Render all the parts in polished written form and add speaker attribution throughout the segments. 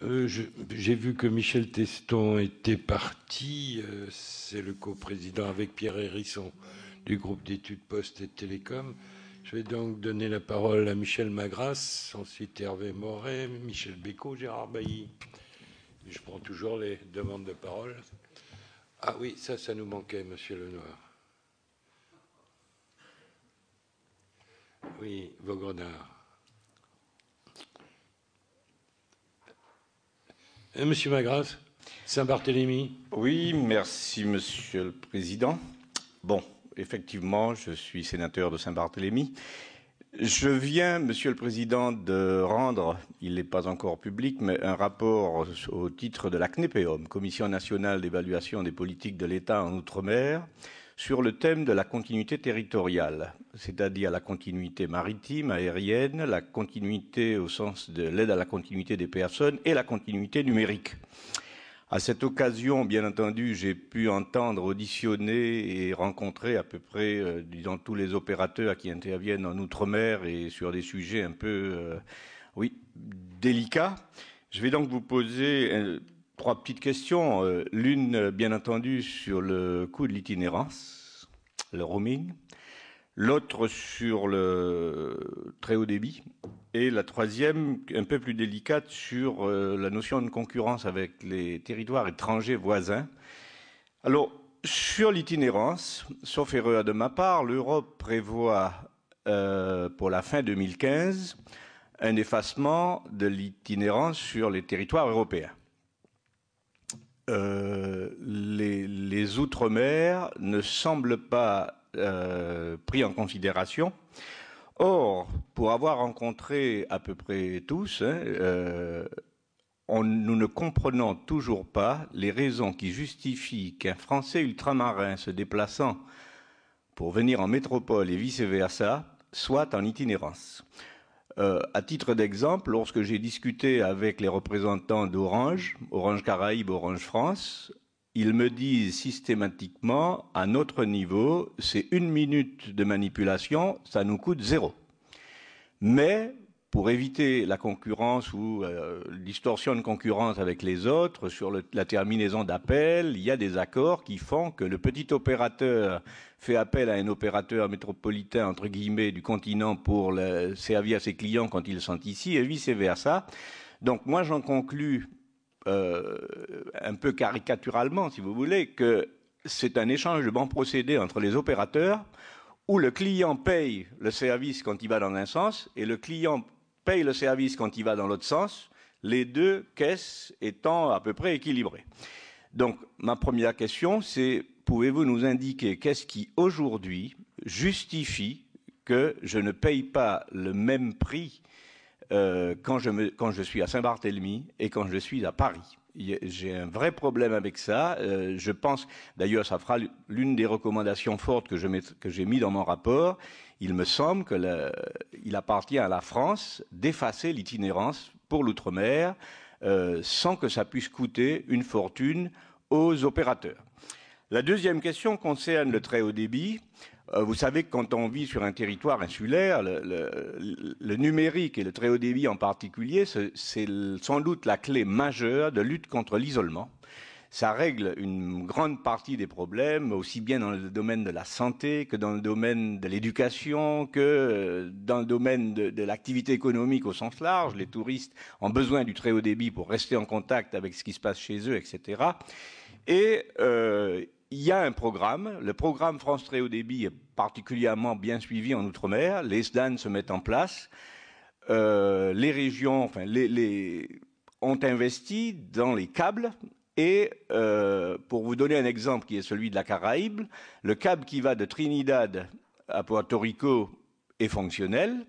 Speaker 1: J'ai vu que Michel Teston était parti. C'est le coprésident avec Pierre Hérisson du groupe d'études Poste et Télécom. Je vais donc donner la parole à Michel Magras, ensuite Hervé Moret, Michel Bécaud, Gérard Bailly. Je prends toujours les demandes de parole. Ah oui, ça nous manquait, Monsieur Lenoir. Oui, Vaugrenard. Monsieur Magras, Saint-Barthélemy.
Speaker 2: Oui, merci Monsieur le Président. Bon, effectivement, je suis sénateur de Saint-Barthélemy. Je viens, Monsieur le Président, de rendre, il n'est pas encore public, mais un rapport au titre de la CNEPEOM, Commission nationale d'évaluation des politiques de l'État en Outre-mer, sur le thème de la continuité territoriale, c'est-à-dire la continuité maritime, aérienne, la continuité au sens de l'aide à la continuité des personnes et la continuité numérique. À cette occasion, bien entendu, j'ai pu entendre, auditionner et rencontrer à peu près, disons, tous les opérateurs qui interviennent en Outre-mer et sur des sujets un peu, délicats. Je vais donc vous poser trois petites questions. L'une, bien entendu, sur le coût de l'itinérance, le roaming. L'autre sur le très haut débit. Et la troisième, un peu plus délicate, sur la notion de concurrence avec les territoires étrangers voisins. Alors, sur l'itinérance, sauf erreur de ma part, l'Europe prévoit pour la fin 2015 un effacement de l'itinérance sur les territoires européens. Les Outre-mer ne semblent pas pris en considération. Or, pour avoir rencontré à peu près tous, nous ne comprenons toujours pas les raisons qui justifient qu'un Français ultramarin se déplaçant pour venir en métropole et vice-versa soit en itinérance. À titre d'exemple, lorsque j'ai discuté avec les représentants d'Orange, Orange Caraïbes, Orange France, ils me disent systématiquement, à notre niveau, c'est 1 minute de manipulation, ça nous coûte 0. Mais pour éviter la concurrence ou distorsion de concurrence avec les autres, sur la terminaison d'appel, il y a des accords qui font que le petit opérateur fait appel à un opérateur métropolitain, entre guillemets, du continent pour servir ses clients quand ils sont ici, et vice-versa. Donc moi, j'en conclus un peu caricaturalement, si vous voulez, que c'est un échange de bons procédés entre les opérateurs où le client paye le service quand il va dans un sens et le client paye le service quand il va dans l'autre sens, les deux caisses étant à peu près équilibrées. Donc, ma première question, c'est pouvez-vous nous indiquer qu'est-ce qui, aujourd'hui, justifie que je ne paye pas le même prix quand je suis à Saint-Barthélemy et quand je suis à Paris? J'ai un vrai problème avec ça. Je pense, d'ailleurs, ça fera l'une des recommandations fortes que j'ai mis dans mon rapport. Il me semble qu'il appartient à la France d'effacer l'itinérance pour l'outre-mer sans que ça puisse coûter une fortune aux opérateurs. La deuxième question concerne le très haut débit. Vous savez que quand on vit sur un territoire insulaire, le numérique et le très haut débit en particulier, c'est sans doute la clé majeure de lutte contre l'isolement. Ça règle une grande partie des problèmes, aussi bien dans le domaine de la santé que dans le domaine de l'éducation, que dans le domaine de l'activité économique au sens large. Les touristes ont besoin du très haut débit pour rester en contact avec ce qui se passe chez eux, etc. Et il y a un programme, le programme France Très Haut Débit est particulièrement bien suivi en Outre-mer, les SDAN se mettent en place, les régions ont investi dans les câbles et pour vous donner un exemple qui est celui de la Caraïbe, le câble qui va de Trinidad à Puerto Rico est fonctionnel.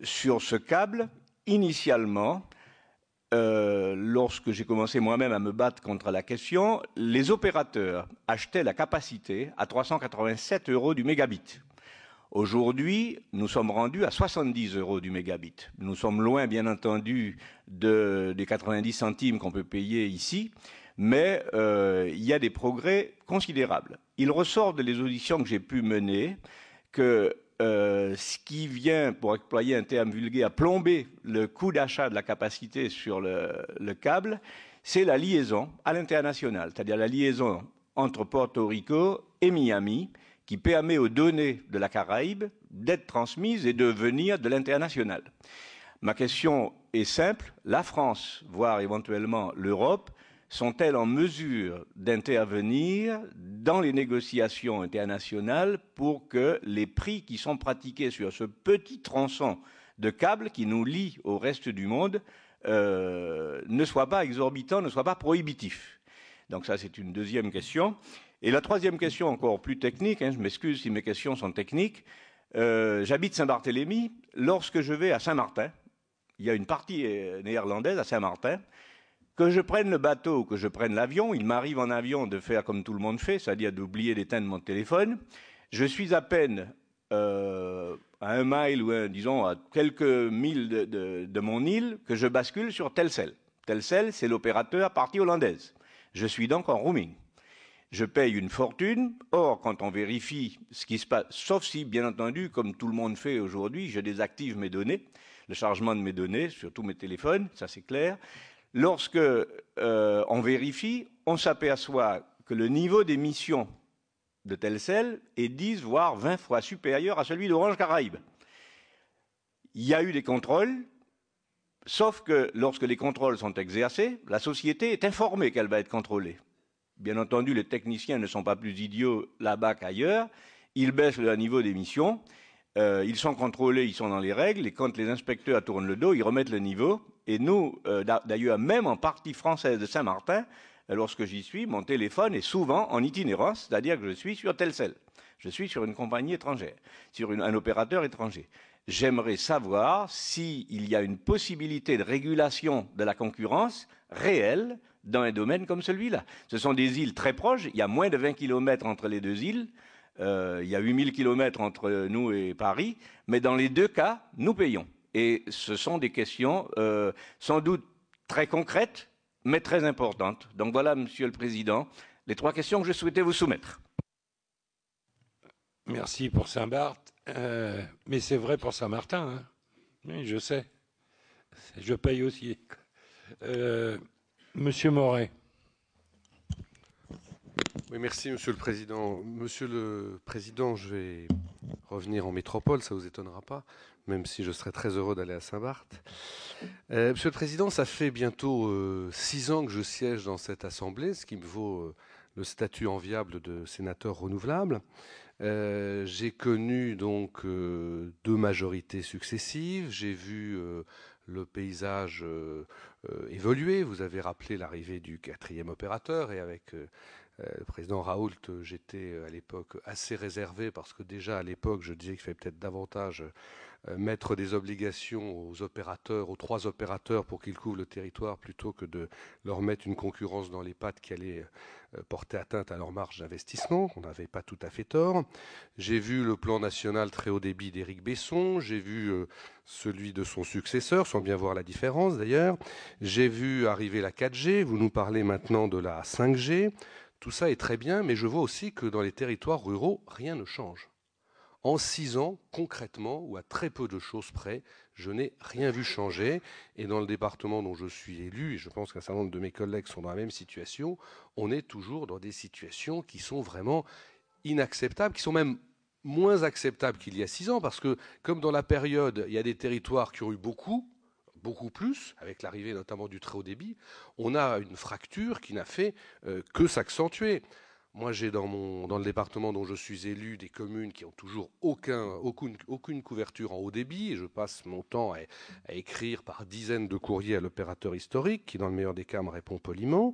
Speaker 2: Sur ce câble, initialement, lorsque j'ai commencé moi-même à me battre contre la question, les opérateurs achetaient la capacité à 387 € du mégabit. Aujourd'hui, nous sommes rendus à 70 € du mégabit. Nous sommes loin, bien entendu, des 90 centimes qu'on peut payer ici, mais il y a des progrès considérables. Il ressort des auditions que j'ai pu mener que ce qui vient, pour employer un terme vulgaire, plomber le coût d'achat de la capacité sur le câble, c'est la liaison à l'international, c'est-à-dire la liaison entre Porto Rico et Miami, qui permet aux données de la Caraïbe d'être transmises et de venir de l'international. Ma question est simple, la France, voire éventuellement l'Europe, sont-elles en mesure d'intervenir dans les négociations internationales pour que les prix qui sont pratiqués sur ce petit tronçon de câble qui nous lie au reste du monde ne soient pas exorbitants, ne soient pas prohibitifs? Donc ça, c'est une deuxième question. Et la troisième question, encore plus technique, je m'excuse si mes questions sont techniques, j'habite Saint-Barthélemy. Lorsque je vais à Saint-Martin, il y a une partie néerlandaise à Saint-Martin. Que je prenne le bateau, que je prenne l'avion, il m'arrive en avion de faire comme tout le monde fait, c'est-à-dire d'oublier d'éteindre mon téléphone. Je suis à peine à 1 mile ou disons à quelques milles de mon île que je bascule sur Telcel. Telcel, c'est l'opérateur partie hollandaise. Je suis donc en roaming. Je paye une fortune. Or, quand on vérifie ce qui se passe, sauf si, bien entendu, comme tout le monde fait aujourd'hui, je désactive mes données, le chargement de mes données, sur tous mes téléphones, ça c'est clair. Lorsque on vérifie, on s'aperçoit que le niveau d'émission de Telcel est 10 voire 20 fois supérieur à celui d'Orange Caraïbes. Il y a eu des contrôles, sauf que lorsque les contrôles sont exercés, la société est informée qu'elle va être contrôlée. Bien entendu, les techniciens ne sont pas plus idiots là-bas qu'ailleurs. Ils baissent le niveau d'émission. Ils sont contrôlés, ils sont dans les règles. Et quand les inspecteurs tournent le dos, ils remettent le niveau. Et nous, d'ailleurs, même en partie française de Saint-Martin, lorsque j'y suis, mon téléphone est souvent en itinérance, c'est-à-dire que je suis sur Telcel. Je suis sur une compagnie étrangère, sur un opérateur étranger. J'aimerais savoir s'il y a une possibilité de régulation de la concurrence réelle dans un domaine comme celui-là. Ce sont des îles très proches, il y a moins de 20 km entre les deux îles, il y a 8000 km entre nous et Paris, mais dans les deux cas, nous payons. Et ce sont des questions sans doute très concrètes, mais très importantes. Donc voilà, Monsieur le Président, les 3 questions que je souhaitais vous soumettre.
Speaker 1: Merci pour Saint-Barth, mais c'est vrai pour Saint-Martin. Hein. Oui, je sais. Je paye aussi. Monsieur Moret.
Speaker 3: Oui, merci, Monsieur le Président. Monsieur le Président, je vais revenir en métropole, ça ne vous étonnera pas, même si je serais très heureux d'aller à Saint-Barth. Monsieur le Président, ça fait bientôt 6 ans que je siège dans cette Assemblée, ce qui me vaut le statut enviable de sénateur renouvelable. J'ai connu donc 2 majorités successives, j'ai vu le paysage évoluer. Vous avez rappelé l'arrivée du 4e opérateur et avec le président Raoult, j'étais à l'époque assez réservé parce que déjà à l'époque je disais qu'il fallait peut-être davantage mettre des obligations aux opérateurs, aux 3 opérateurs pour qu'ils couvrent le territoire plutôt que de leur mettre une concurrence dans les pattes qui allait porter atteinte à leur marge d'investissement. On n'avait pas tout à fait tort. J'ai vu le plan national très haut débit d'Éric Besson, j'ai vu celui de son successeur, sans bien voir la différence d'ailleurs. J'ai vu arriver la 4G, vous nous parlez maintenant de la 5G. Tout ça est très bien, mais je vois aussi que dans les territoires ruraux, rien ne change. En 6 ans, concrètement, ou à très peu de choses près, je n'ai rien vu changer. Et dans le département dont je suis élu, et je pense qu'un certain nombre de mes collègues sont dans la même situation, on est toujours dans des situations qui sont vraiment inacceptables, qui sont même moins acceptables qu'il y a 6 ans, parce que comme dans la période, il y a des territoires qui ont eu beaucoup plus, avec l'arrivée notamment du très haut débit, on a une fracture qui n'a fait que s'accentuer. Moi, j'ai dans le département dont je suis élu des communes qui ont toujours aucune couverture en haut débit. Et je passe mon temps à écrire par dizaines de courriers à l'opérateur historique qui, dans le meilleur des cas, me répond poliment.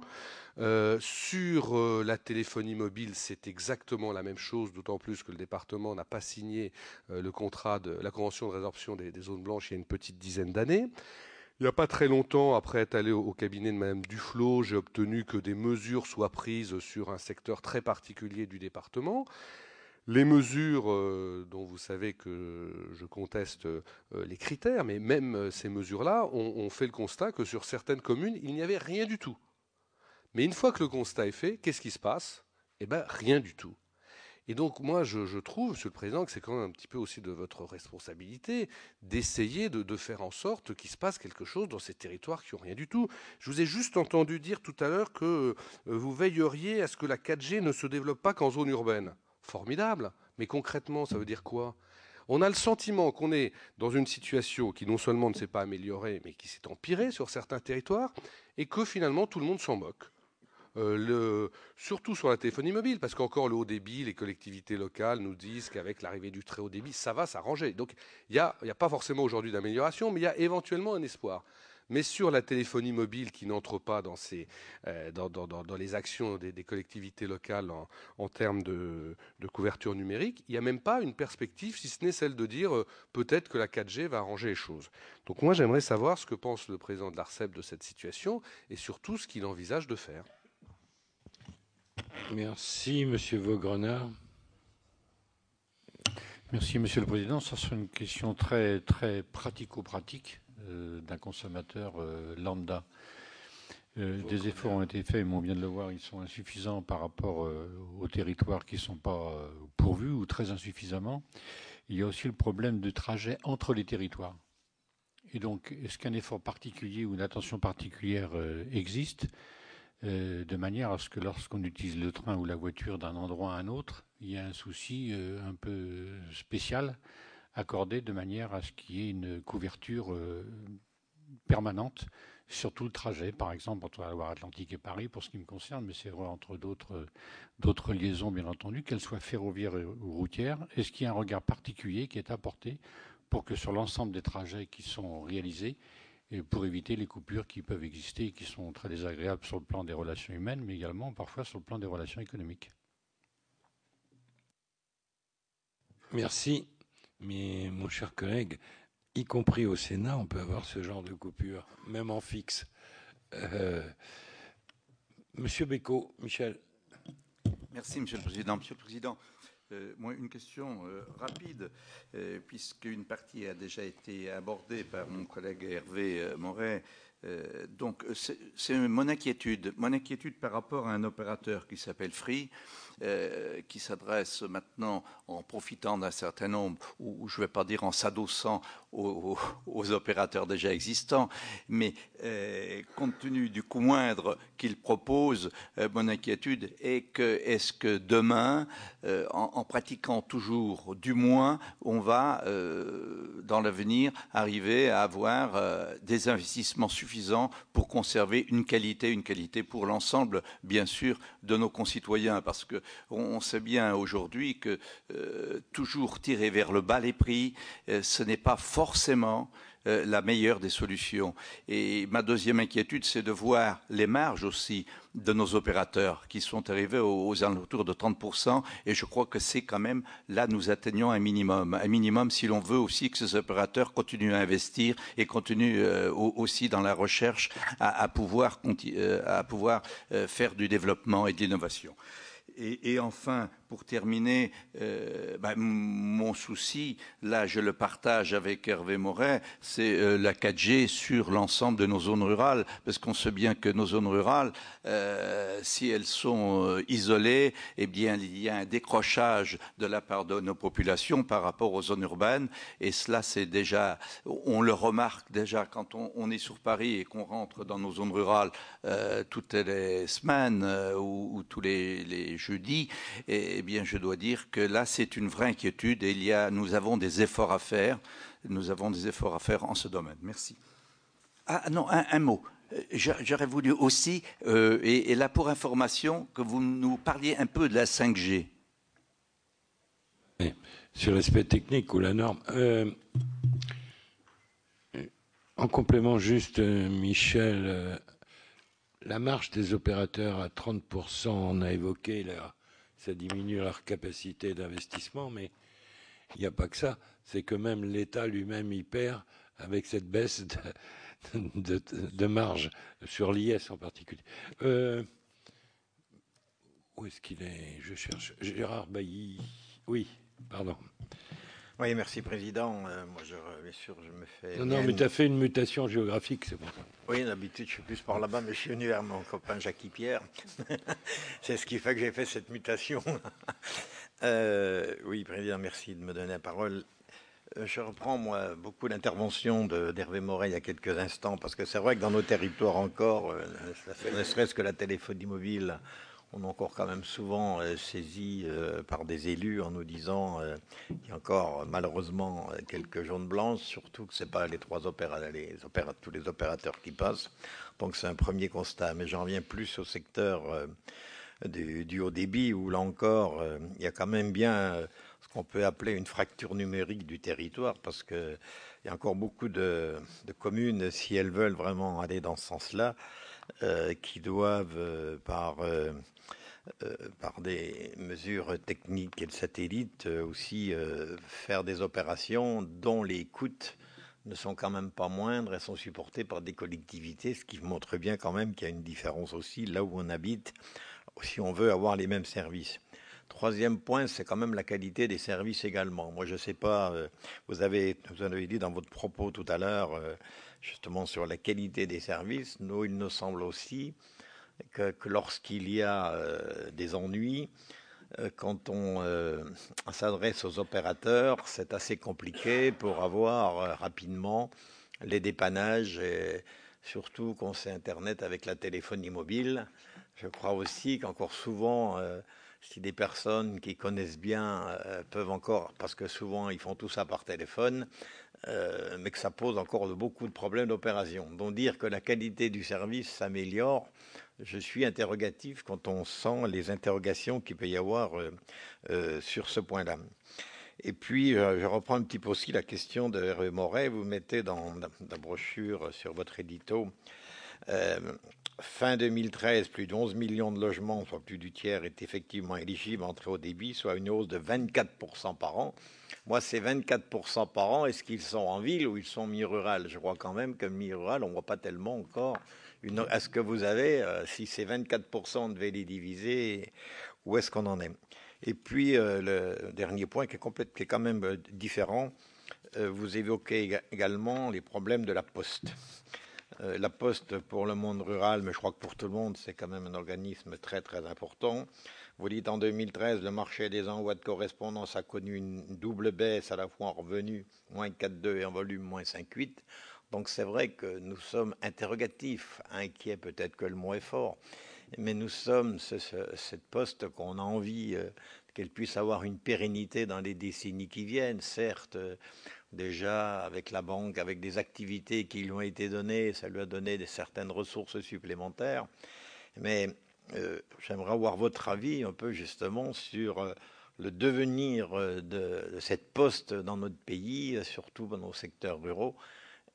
Speaker 3: Sur la téléphonie mobile, c'est exactement la même chose, d'autant plus que le département n'a pas signé la convention de résorption des zones blanches il y a une petite dizaine d'années. Il n'y a pas très longtemps, après être allé au cabinet de Mme Duflot, j'ai obtenu que des mesures soient prises sur un secteur très particulier du département. Les mesures dont vous savez que je conteste les critères, mais même ces mesures-là, on fait le constat que sur certaines communes, il n'y avait rien du tout. Mais une fois que le constat est fait, qu'est-ce qui se passe ? Eh bien, rien du tout. Et donc, moi, je trouve, Monsieur le Président, que c'est quand même un petit peu aussi de votre responsabilité d'essayer de faire en sorte qu'il se passe quelque chose dans ces territoires qui n'ont rien du tout. Je vous ai juste entendu dire tout à l'heure que vous veilleriez à ce que la 4G ne se développe pas qu'en zone urbaine. Formidable. Mais concrètement, ça veut dire quoi? On a le sentiment qu'on est dans une situation qui non seulement ne s'est pas améliorée, mais qui s'est empirée sur certains territoires, et que finalement tout le monde s'en moque. Surtout sur la téléphonie mobile, parce qu'encore le haut débit, les collectivités locales nous disent qu'avec l'arrivée du très haut débit, ça va s'arranger. Donc il n'y a pas forcément aujourd'hui d'amélioration, mais il y a éventuellement un espoir. Mais sur la téléphonie mobile qui n'entre pas dans les actions des collectivités locales en termes de couverture numérique, il n'y a même pas une perspective, si ce n'est celle de dire peut-être que la 4G va arranger les choses. Donc moi j'aimerais savoir ce que pense le président de l'ARCEP de cette situation et surtout ce qu'il envisage de faire.
Speaker 1: Merci, Monsieur Vaugrenard.
Speaker 4: Merci, Monsieur le Président. Ça sera une question très, très pratico-pratique d'un consommateur lambda. Des efforts ont été faits, mais on vient de le voir, ils sont insuffisants par rapport aux territoires qui ne sont pas pourvus ou très insuffisamment. Il y a aussi le problème de trajet entre les territoires. Et donc, est-ce qu'un effort particulier ou une attention particulière existe de manière à ce que lorsqu'on utilise le train ou la voiture d'un endroit à un autre, il y a un souci un peu spécial accordé de manière à ce qu'il y ait une couverture permanente sur tout le trajet, par exemple entre la Loire-Atlantique et Paris pour ce qui me concerne, mais c'est vrai entre d'autres liaisons bien entendu, qu'elles soient ferroviaires ou routières. Est-ce qu'il y a un regard particulier qui est apporté pour que sur l'ensemble des trajets qui sont réalisés, et pour éviter les coupures qui peuvent exister et qui sont très désagréables sur le plan des relations humaines, mais également parfois sur le plan des relations économiques.
Speaker 1: Merci. Mais mon cher collègue, y compris au Sénat, on peut avoir ce genre de coupure, même en fixe. Monsieur Bécaud, Michel.
Speaker 2: Merci, Monsieur le Président. Monsieur le Président, moi, une question rapide, puisqu'une partie a déjà été abordée par mon collègue Hervé Moret. Donc, c'est mon inquiétude par rapport à un opérateur qui s'appelle Free, qui s'adresse maintenant en profitant d'un certain nombre, ou je ne vais pas dire en s'adossant aux opérateurs déjà existants, mais compte tenu du coût moindre qu'il propose, mon inquiétude est que est-ce que demain, en pratiquant toujours du moins, on va dans l'avenir arriver à avoir des investissements suffisants pour conserver une qualité pour l'ensemble, bien sûr, de nos concitoyens, parce que on sait bien aujourd'hui que toujours tirer vers le bas les prix, ce n'est pas forcément la meilleure des solutions. Et ma deuxième inquiétude, c'est de voir les marges aussi de nos opérateurs qui sont arrivés aux alentours de 30%. Et je crois que c'est quand même, là, nous atteignons un minimum. Un minimum si l'on veut aussi que ces opérateurs continuent à investir et continuent aussi dans la recherche à pouvoir faire du développement et de l'innovation. Et enfin, pour terminer, mon souci, là je le partage avec Hervé Moret, c'est la 4G sur l'ensemble de nos zones rurales, parce qu'on sait bien que nos zones rurales, si elles sont isolées, eh bien il y a un décrochage de la part de nos populations par rapport aux zones urbaines, et cela c'est déjà, on le remarque déjà quand on est sur Paris et qu'on rentre dans nos zones rurales toutes les semaines ou tous les jeudis, et eh bien, je dois dire que là, c'est une vraie inquiétude et nous avons des efforts à faire. Nous avons des efforts à faire en ce domaine. Merci. Ah non, un mot. J'aurais voulu aussi, et là pour information, que vous nous parliez un peu de la 5G.
Speaker 1: Sur l'aspect technique ou la norme. En complément juste, Michel, la marge des opérateurs à 30%, on a évoqué là. Ça diminue leur capacité d'investissement, mais il n'y a pas que ça. C'est que même l'État lui-même y perd avec cette baisse de marge sur l'IS en particulier. Où est-ce qu'il est? Je cherche. Gérard Bailly. Oui, pardon.
Speaker 5: Oui, merci Président. Moi, bien sûr, je me fais...
Speaker 1: Non, mais tu as fait une mutation géographique, c'est bon.
Speaker 5: Oui, d'habitude, je suis plus par là-bas, mais je suis venu vers mon copain Jackie Pierre. C'est ce qui fait que j'ai fait cette mutation. Oui, Président, merci de me donner la parole. Je reprends, moi, beaucoup l'intervention d'Hervé Moret il y a quelques instants, parce que c'est vrai que dans nos territoires encore, ne serait-ce que la téléphonie mobile, on est encore quand même souvent saisi par des élus en nous disant qu'il y a encore malheureusement quelques jaunes blanches, surtout que ce n'est pas les tous les opérateurs qui passent. Donc c'est un premier constat. Mais j'en viens plus au secteur du haut débit, où là encore, il y a quand même bien ce qu'on peut appeler une fracture numérique du territoire, parce qu'il y a encore beaucoup de communes, si elles veulent vraiment aller dans ce sens-là, qui doivent, par des mesures techniques et de satellite, aussi faire des opérations dont les coûts ne sont quand même pas moindres et sont supportés par des collectivités, ce qui montre bien quand même qu'il y a une différence aussi là où on habite, si on veut avoir les mêmes services. Troisième point, c'est quand même la qualité des services également. Moi, je ne sais pas, vous avez dit dans votre propos tout à l'heure, justement sur la qualité des services. Nous, il nous semble aussi que lorsqu'il y a des ennuis, quand on s'adresse aux opérateurs, c'est assez compliqué pour avoir rapidement les dépannages, et surtout qu'on sait Internet avec la téléphonie mobile. Je crois aussi qu'encore souvent, si des personnes qui connaissent bien peuvent encore, parce que souvent ils font tout ça par téléphone, mais que ça pose encore beaucoup de problèmes d'opération. Donc dire que la qualité du service s'améliore, je suis interrogatif quand on sent les interrogations qu'il peut y avoir sur ce point-là. Et puis, je reprends un petit peu aussi la question de Hervé Moret. Vous mettez dans la brochure sur votre édito, fin 2013, plus de 11 millions de logements, soit plus du tiers, est effectivement éligible en très haut débit, soit une hausse de 24% par an. Moi, c'est 24% par an. Est-ce qu'ils sont en ville ou ils sont mi-rural? Je crois quand même que mi-rural, on ne voit pas tellement encore. Est-ce que vous avez, si c'est 24%, on devait les diviser, où est-ce qu'on en est? Et puis, le dernier point qui est quand même différent, vous évoquez également les problèmes de la Poste. La Poste pour le monde rural, mais je crois que pour tout le monde, c'est quand même un organisme très très important. Vous dites en 2013, le marché des envois de correspondance a connu une double baisse, à la fois en revenus, moins 4,2 et en volume, moins 5,8. Donc c'est vrai que nous sommes interrogatifs, inquiets peut-être que le mot est fort, mais nous sommes cette Poste qu'on a envie qu'elle puisse avoir une pérennité dans les décennies qui viennent, certes. Déjà, avec la banque, avec des activités qui lui ont été données, ça lui a donné certaines ressources supplémentaires. Mais j'aimerais avoir votre avis un peu justement sur le devenir de cette Poste dans notre pays, surtout dans nos secteurs ruraux.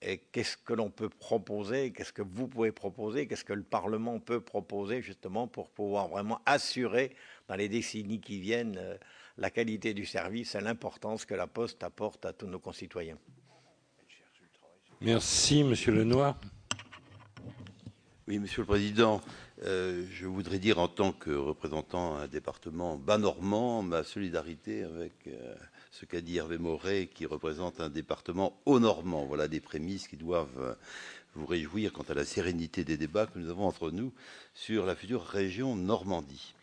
Speaker 5: Et qu'est-ce que l'on peut proposer, qu'est-ce que vous pouvez proposer, qu'est-ce que le Parlement peut proposer justement pour pouvoir vraiment assurer dans les décennies qui viennent la qualité du service et l'importance que la Poste apporte à tous nos concitoyens.
Speaker 1: Merci, Monsieur Lenoir.
Speaker 6: Oui, Monsieur le Président, je voudrais dire en tant que représentant un département bas-normand ma solidarité avec ce qu'a dit Hervé Moret, qui représente un département haut-normand. Voilà des prémices qui doivent vous réjouir quant à la sérénité des débats que nous avons entre nous sur la future région Normandie.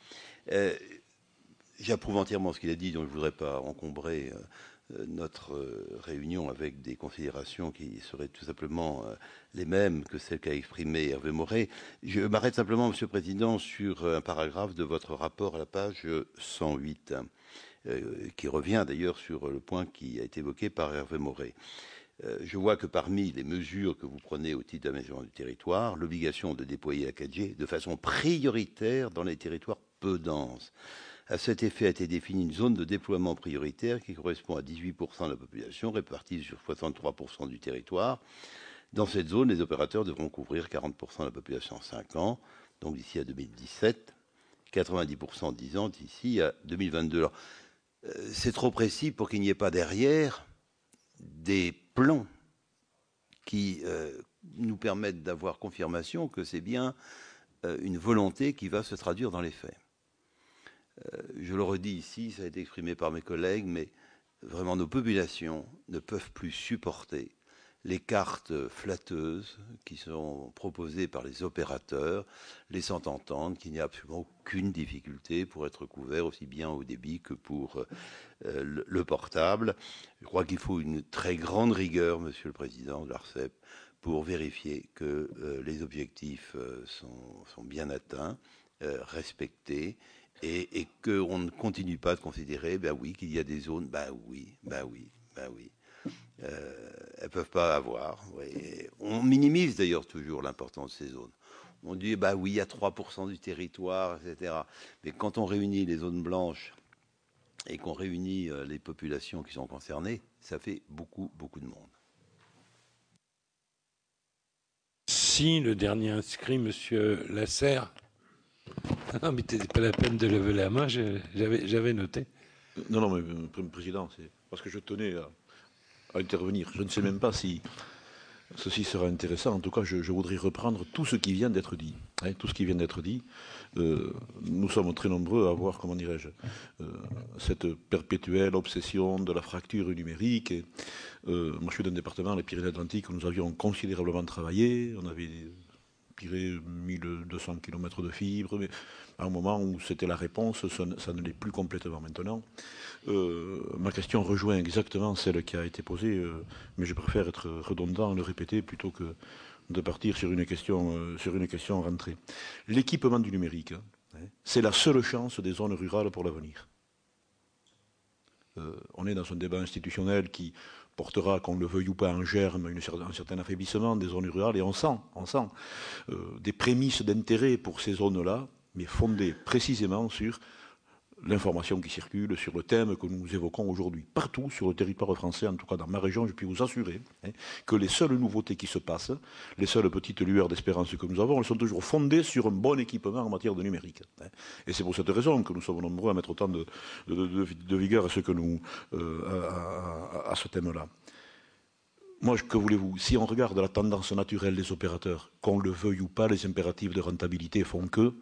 Speaker 6: J'approuve entièrement ce qu'il a dit, donc je ne voudrais pas encombrer notre réunion avec des considérations qui seraient tout simplement les mêmes que celles qu'a exprimées Hervé Moret. Je m'arrête simplement, Monsieur le Président, sur un paragraphe de votre rapport à la page 108, qui revient d'ailleurs sur le point qui a été évoqué par Hervé Moret. Je vois que parmi les mesures que vous prenez au titre d'aménagement du territoire, l'obligation de déployer la 4G de façon prioritaire dans les territoires peu denses. À cet effet a été définie une zone de déploiement prioritaire qui correspond à 18% de la population répartie sur 63% du territoire. Dans cette zone, les opérateurs devront couvrir 40% de la population en 5 ans, donc d'ici à 2017, 90% en 10 ans d'ici à 2022. Alors, c'est trop précis pour qu'il n'y ait pas derrière des plans qui nous permettent d'avoir confirmation que c'est bien une volonté qui va se traduire dans les faits. Je le redis ici, ça a été exprimé par mes collègues, mais vraiment nos populations ne peuvent plus supporter les cartes flatteuses qui sont proposées par les opérateurs, laissant entendre qu'il n'y a absolument aucune difficulté pour être couvert aussi bien au débit que pour le portable. Je crois qu'il faut une très grande rigueur, Monsieur le Président de l'ARCEP, pour vérifier que les objectifs sont bien atteints, respectés, et qu'on ne continue pas de considérer, ben oui, qu'il y a des zones, ben oui. Elles ne peuvent pas avoir. Oui. On minimise d'ailleurs toujours l'importance de ces zones. On dit, bah oui, il y a 3% du territoire, etc. Mais quand on réunit les zones blanches et qu'on réunit les populations qui sont concernées, ça fait beaucoup, beaucoup de monde.
Speaker 1: Si le dernier inscrit, Monsieur Lasserre. Non, mais c'était pas la peine de lever la main, j'avais noté.
Speaker 7: Non, mais Président, c'est parce que je tenais à intervenir. Je ne sais même pas si ceci sera intéressant. En tout cas, je voudrais reprendre tout ce qui vient d'être dit. Tout ce qui vient d'être dit. Nous sommes très nombreux à avoir, comment dirais-je, cette perpétuelle obsession de la fracture numérique. Et, moi, je suis d'un département, les Pyrénées-Atlantiques, où nous avions considérablement travaillé. On avait tiré 1200 km de fibres, mais à un moment où c'était la réponse, ça ne l'est plus complètement maintenant. Ma question rejoint exactement celle qui a été posée, mais je préfère être redondant et le répéter plutôt que de partir sur une question rentrée. L'équipement du numérique, c'est la seule chance des zones rurales pour l'avenir. On est dans un débat institutionnel qui portera, qu'on le veuille ou pas, en germe un certain affaiblissement des zones rurales, et on sent des prémices d'intérêt pour ces zones-là, mais fondées précisément sur l'information qui circule, sur le thème que nous évoquons aujourd'hui. Partout sur le territoire français, en tout cas dans ma région, je puis vous assurer que les seules nouveautés qui se passent, les seules petites lueurs d'espérance que nous avons, elles sont toujours fondées sur un bon équipement en matière de numérique. Et c'est pour cette raison que nous sommes nombreux à mettre autant de vigueur à à ce thème-là. Moi, que voulez-vous? Si on regarde la tendance naturelle des opérateurs, qu'on le veuille ou pas, les impératifs de rentabilité font que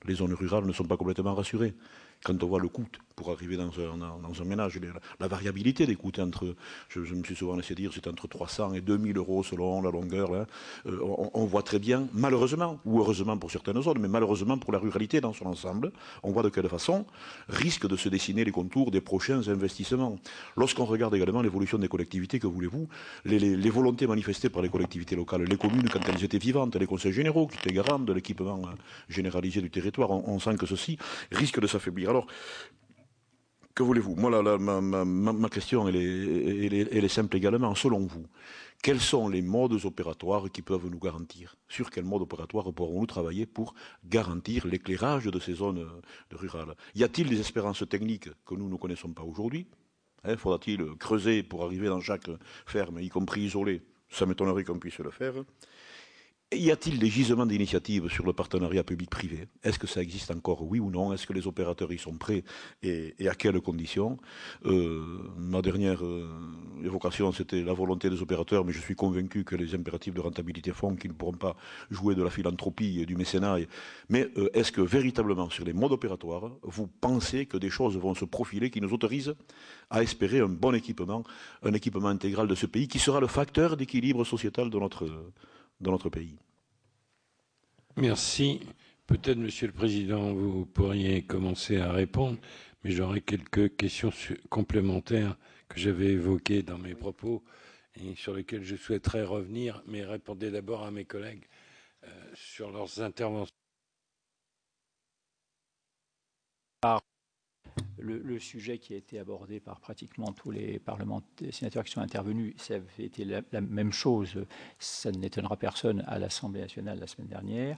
Speaker 7: les zones rurales ne sont pas complètement rassurées. Quand on voit le coût pour arriver dans un ménage, la variabilité des coûts entre, je me suis souvent laissé dire, c'est entre 300 et 2000 euros selon la longueur. Là. On voit très bien, malheureusement, ou heureusement pour certaines zones, mais malheureusement pour la ruralité dans son ensemble, on voit de quelle façon risquent de se dessiner les contours des prochains investissements. Lorsqu'on regarde également l'évolution des collectivités, que voulez-vous, les volontés manifestées par les collectivités locales, les communes quand elles étaient vivantes, les conseils généraux qui étaient garants de l'équipement généralisé du territoire, on sent que ceci risque de s'affaiblir. Alors, que voulez-vous? Moi, ma question, elle est simple également. Selon vous, quels sont les modes opératoires qui peuvent nous garantir? Sur quel mode opératoire pourrons-nous travailler pour garantir l'éclairage de ces zones rurales? Y a-t-il des espérances techniques que nous ne connaissons pas aujourd'hui? Faudra-t-il creuser pour arriver dans chaque ferme, y compris isolée? Ça m'étonnerait qu'on puisse le faire. Y a-t-il des gisements d'initiatives sur le partenariat public-privé? Est-ce que ça existe encore, oui ou non? Est-ce que les opérateurs y sont prêts et à quelles conditions? Ma dernière évocation, c'était la volonté des opérateurs, mais je suis convaincu que les impératifs de rentabilité font qu'ils ne pourront pas jouer de la philanthropie et du mécénat. Mais est-ce que véritablement, sur les modes opératoires, vous pensez que des choses vont se profiler qui nous autorisent à espérer un bon équipement, un équipement intégral de ce pays, qui sera le facteur d'équilibre sociétal de notre pays?
Speaker 1: Merci. Peut-être, Monsieur le Président, vous pourriez commencer à répondre, mais j'aurais quelques questions complémentaires que j'avais évoquées dans mes propos et sur lesquelles je souhaiterais revenir, mais répondez d'abord à mes collègues sur leurs interventions.
Speaker 8: Le sujet qui a été abordé par pratiquement tous les sénateurs qui sont intervenus, ça avait été la même chose, ça n'étonnera personne, à l'Assemblée nationale la semaine dernière.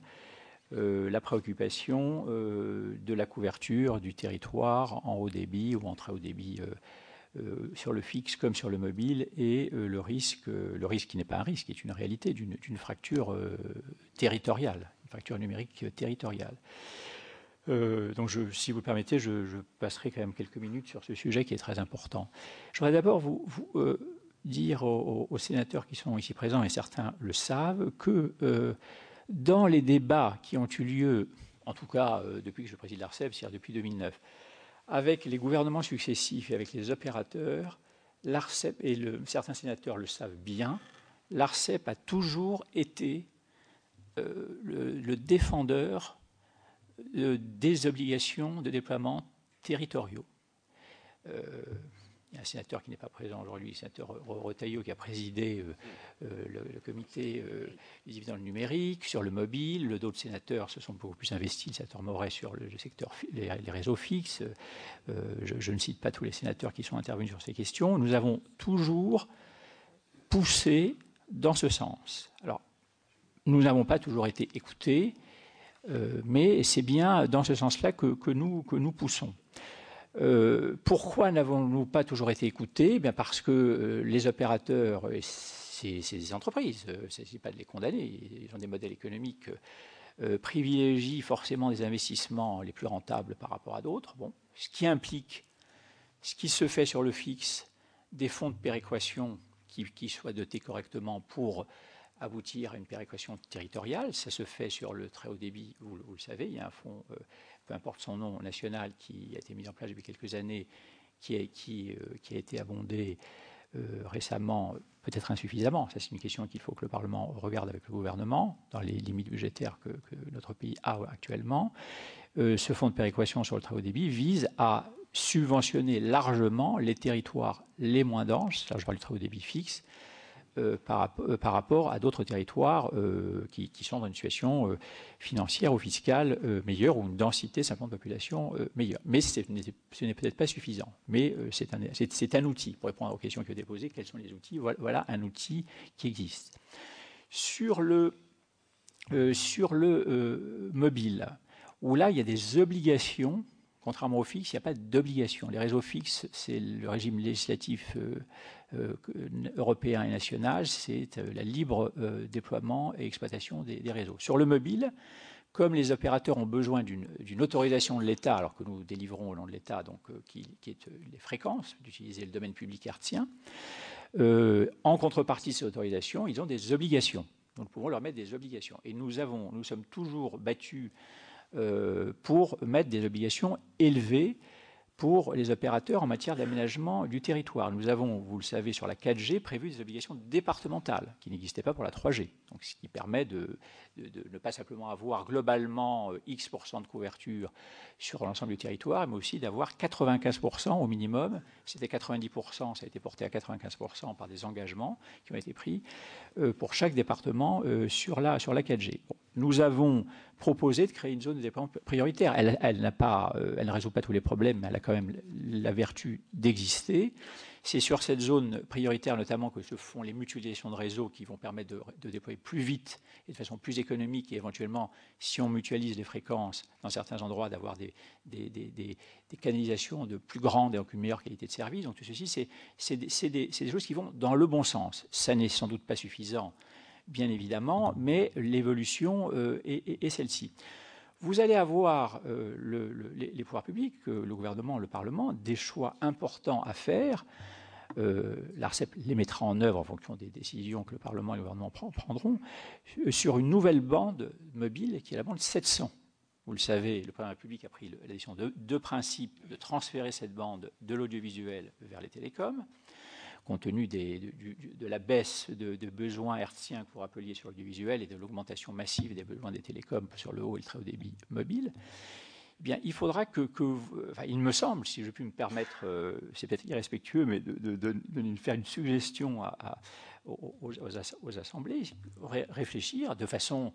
Speaker 8: La préoccupation de la couverture du territoire en haut débit ou en très haut débit sur le fixe comme sur le mobile, et le risque qui n'est pas un risque, qui est une réalité d'une fracture territoriale, une fracture numérique territoriale. Donc, si vous le permettez, je passerai quand même quelques minutes sur ce sujet qui est très important. Je voudrais d'abord vous dire aux sénateurs qui sont ici présents, et certains le savent, que dans les débats qui ont eu lieu, en tout cas depuis que je préside l'ARCEP, c'est-à-dire depuis 2009, avec les gouvernements successifs et avec les opérateurs, l'ARCEP, et certains sénateurs le savent bien, l'ARCEP a toujours été le défendeur des obligations de déploiement territoriaux. Il y a un sénateur qui n'est pas présent aujourd'hui, le sénateur Retailleau, qui a présidé le comité des dividendes numériques sur le mobile. D'autres sénateurs se sont beaucoup plus investis, le sénateur Moret sur le secteur, les réseaux fixes. Je ne cite pas tous les sénateurs qui sont intervenus sur ces questions. Nous avons toujours poussé dans ce sens. Alors, nous n'avons pas toujours été écoutés, mais c'est bien dans ce sens-là que nous poussons. Pourquoi n'avons-nous pas toujours été écoutés? Bien parce que les opérateurs, c'est des entreprises, il ne s'agit pas de les condamner, ils ont des modèles économiques, privilégient forcément des investissements les plus rentables par rapport à d'autres, bon, ce qui implique ce qui se fait sur le fixe, des fonds de péréquation qui soient dotés correctement pour aboutir à une péréquation territoriale. Ça se fait sur le très haut débit, vous le savez, il y a un fonds, peu importe son nom, national, qui a été mis en place depuis quelques années, qui a été abondé récemment, peut-être insuffisamment. Ça, c'est une question qu'il faut que le Parlement regarde avec le gouvernement, dans les limites budgétaires que notre pays a actuellement. Ce fonds de péréquation sur le très haut débit vise à subventionner largement les territoires les moins denses, là je parle du très haut débit fixe, par rapport à d'autres territoires qui sont dans une situation financière ou fiscale meilleure, ou une densité simplement de population meilleure. Mais ce n'est peut-être pas suffisant. Mais c'est un outil. Pour répondre aux questions qui ont été posées, quels sont les outils? Voilà un outil qui existe. Sur le mobile, où là, il y a des obligations. Contrairement au fixe, il n'y a pas d'obligation. Les réseaux fixes, c'est le régime législatif européen et national, c'est la libre déploiement et exploitation des réseaux. Sur le mobile, comme les opérateurs ont besoin d'une autorisation de l'État, alors que nous délivrons au nom de l'État, donc qui est les fréquences, d'utiliser le domaine public hertzien, en contrepartie de ces autorisations, ils ont des obligations. Donc nous pouvons leur mettre des obligations. Et nous sommes toujours battus pour mettre des obligations élevées pour les opérateurs en matière d'aménagement du territoire. Nous avons, vous le savez, sur la 4G, prévu des obligations départementales qui n'existaient pas pour la 3G. Donc, ce qui permet de ne pas simplement avoir globalement X% de couverture sur l'ensemble du territoire, mais aussi d'avoir 95% au minimum. C'était 90%, ça a été porté à 95% par des engagements qui ont été pris pour chaque département sur la 4G. Bon. Nous avons proposé de créer une zone de déploiement prioritaire. Elle ne résout pas tous les problèmes, mais elle a quand même la vertu d'exister. C'est sur cette zone prioritaire notamment que se font les mutualisations de réseaux qui vont permettre de déployer plus vite et de façon plus économique, et éventuellement, si on mutualise les fréquences dans certains endroits, d'avoir des canalisations de plus grande et donc une meilleure qualité de service. Donc tout ceci, c'est des choses qui vont dans le bon sens. Ça n'est sans doute pas suffisant, bien évidemment, mais l'évolution est celle-ci. Vous allez avoir, les pouvoirs publics, le gouvernement, le Parlement, des choix importants à faire. L'ARCEP les mettra en œuvre en fonction des décisions que le Parlement et le gouvernement prendront, sur une nouvelle bande mobile qui est la bande 700. Vous le savez, le président de la République a pris la décision de principe de transférer cette bande de l'audiovisuel vers les télécoms, compte tenu de la baisse de besoins hertziens que vous rappeliez sur l'audiovisuel et de l'augmentation massive des besoins des télécoms sur le haut et le très haut débit mobile. Eh bien, il faudra il me semble, si je puis me permettre, c'est peut-être irrespectueux, mais de faire une suggestion aux assemblées, réfléchir de façon